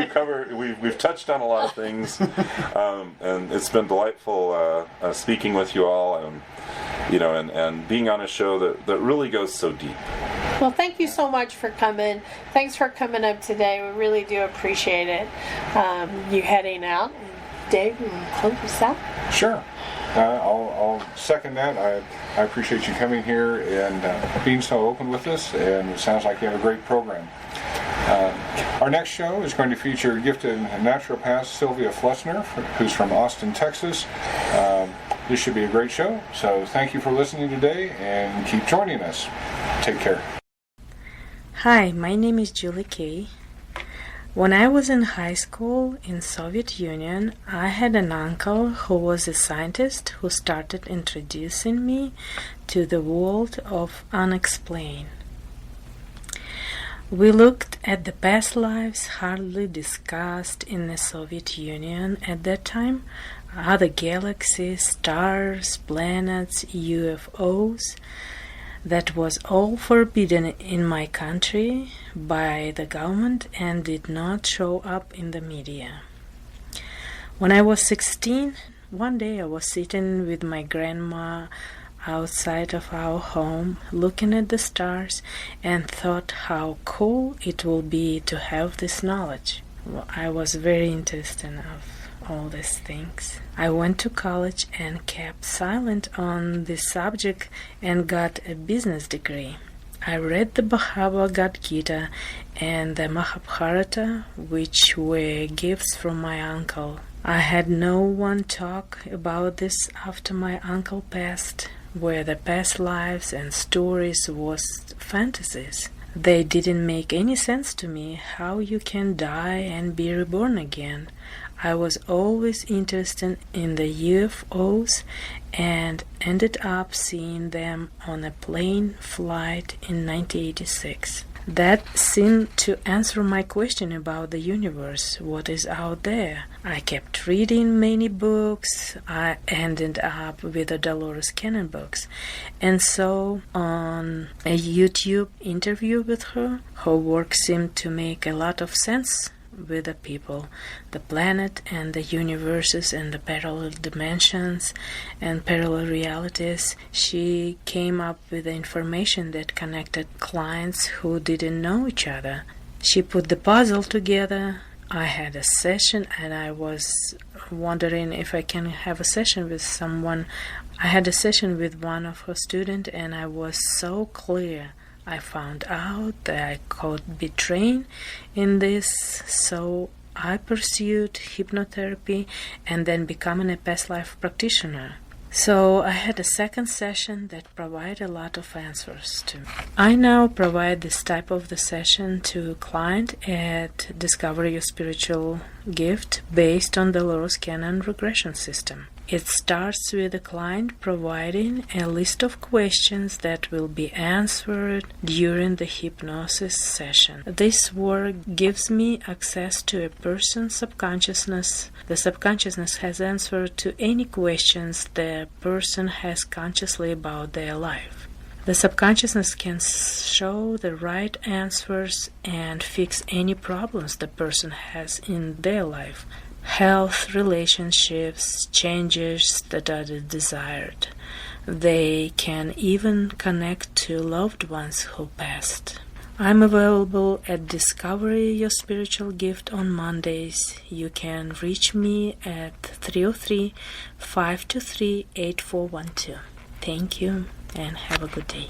we've touched on a lot of things, and it's been delightful speaking with you all, and being on a show that really goes so deep. Well, thank you so much for coming. Thanks for coming up today. We really do appreciate it. You heading out. Dave, you want to close us out? Sure. I'll second that. I appreciate you coming here and being so open with us, and it sounds like you have a great program. Our next show is going to feature gifted naturopath Sylvia Flessner, who's from Austin, Texas. This should be a great show, so thank you for listening today, and keep joining us. Take care. Hi, my name is Julie Kay. When I was in high school in Soviet Union, I had an uncle who was a scientist who started introducing me to the world of unexplained. We looked at the past lives hardly discussed in the Soviet Union at that time, other galaxies, stars, planets, UFOs. That was all forbidden in my country by the government and did not show up in the media. When I was 16, one day I was sitting with my grandma outside of our home, looking at the stars, and thought how cool it will be to have this knowledge. Well, I was very interested in all these things. I went to college and kept silent on this subject and got a business degree. I read the Bhagavad Gita and the Mahabharata, which were gifts from my uncle. I had no one talk about this after my uncle passed, where the past lives and stories was fantasies. They didn't make any sense to me, how you can die and be reborn again. I was always interested in the UFOs and ended up seeing them on a plane flight in 1986. That seemed to answer my question about the universe, what is out there. I kept reading many books. I ended up with the Dolores Cannon books. And so on a YouTube interview with her, her work seemed to make a lot of sense with the people, the planet and the universes and the parallel dimensions and parallel realities. She came up with the information that connected clients who didn't know each other. She put the puzzle together. I had a session and I was wondering if I can have a session with someone. I had a session with one of her students and I was so clear. I found out that I could be trained in this, so I pursued hypnotherapy and then becoming a past life practitioner. So I had a second session that provided a lot of answers to me. I now provide this type of the session to client at Discover Your Spiritual Gift based on the Dolores Cannon regression system. It starts with the client providing a list of questions that will be answered during the hypnosis session. This work gives me access to a person's subconsciousness. The subconsciousness has answered to any questions the person has consciously about their life. The subconsciousness can show the right answers and fix any problems the person has in their life. Health, relationships, changes that are desired. They can even connect to loved ones who passed. I'm available at Discover Your Spiritual Gift on Mondays. You can reach me at 303-523-8412. Thank you and have a good day.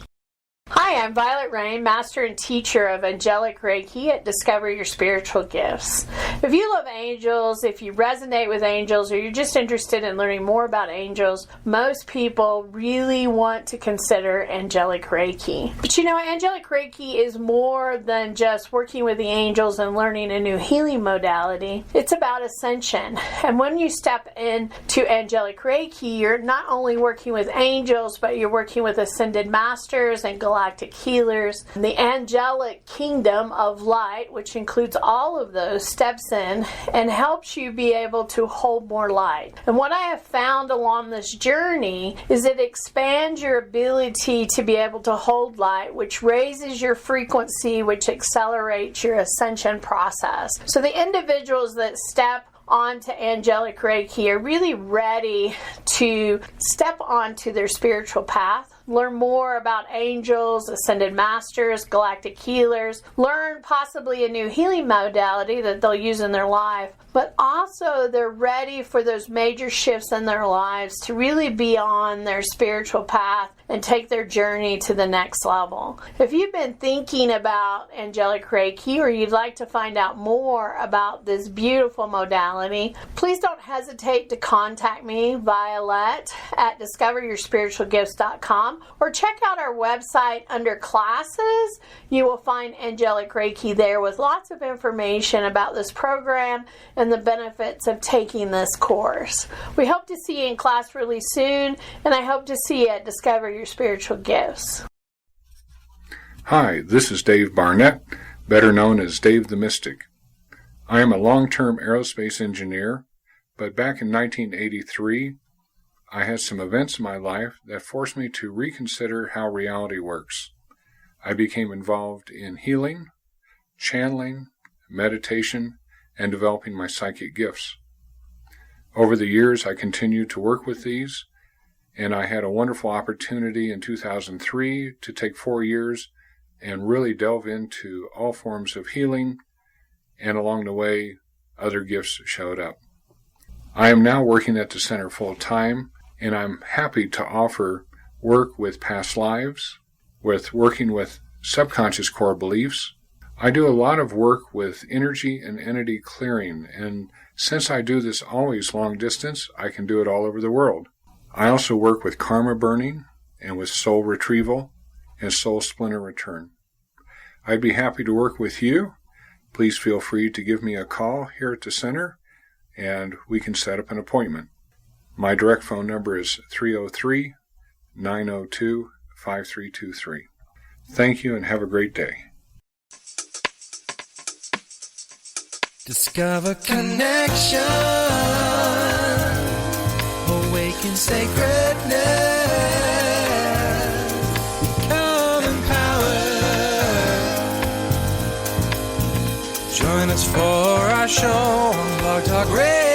Hi, I'm Vialet Rayne, Master and Teacher of Angelic Reiki at Discover Your Spiritual Gifts. If you love angels, if you resonate with angels, or you're just interested in learning more about angels, most people really want to consider Angelic Reiki. But you know, Angelic Reiki is more than just working with the angels and learning a new healing modality. It's about ascension. And when you step into Angelic Reiki, you're not only working with angels, but you're working with ascended masters and galactic healers. The angelic kingdom of light, which includes all of those, steps in and helps you be able to hold more light. And what I have found along this journey is it expands your ability to be able to hold light, which raises your frequency, which accelerates your ascension process. So the individuals that step onto Angelic Reiki are really ready to step onto their spiritual path, learn more about angels, ascended masters, galactic healers, learn possibly a new healing modality that they'll use in their life, but also they're ready for those major shifts in their lives to really be on their spiritual path and take their journey to the next level. If you've been thinking about Angelic Reiki or you'd like to find out more about this beautiful modality, please don't hesitate to contact me, Vialet, at discoveryourspiritualgifts.com. gmail.com, or check out our website under classes. You will find Angelic Reiki there with lots of information about this program and the benefits of taking this course. We hope to see you in class really soon, and I hope to see you at Discover Your Spiritual Gifts. Hi, this is Dave Barnett, better known as Dave the Mystic. I am a long-term aerospace engineer, but back in 1983, I had some events in my life that forced me to reconsider how reality works. I became involved in healing, channeling, meditation, and developing my psychic gifts. Over the years, I continued to work with these, and I had a wonderful opportunity in 2003 to take 4 years and really delve into all forms of healing, and along the way, other gifts showed up. I am now working at the center full-time, and I'm happy to offer work with past lives, with working with subconscious core beliefs. I do a lot of work with energy and entity clearing, and since I do this always long distance, I can do it all over the world. I also work with karma burning and with soul retrieval and soul splinter return. I'd be happy to work with you. Please feel free to give me a call here at the center, and we can set up an appointment. My direct phone number is 303-902-5323. Thank you and have a great day. Discover connection, awaken sacredness, become empowered. Join us for our show on Blog Talk Radio.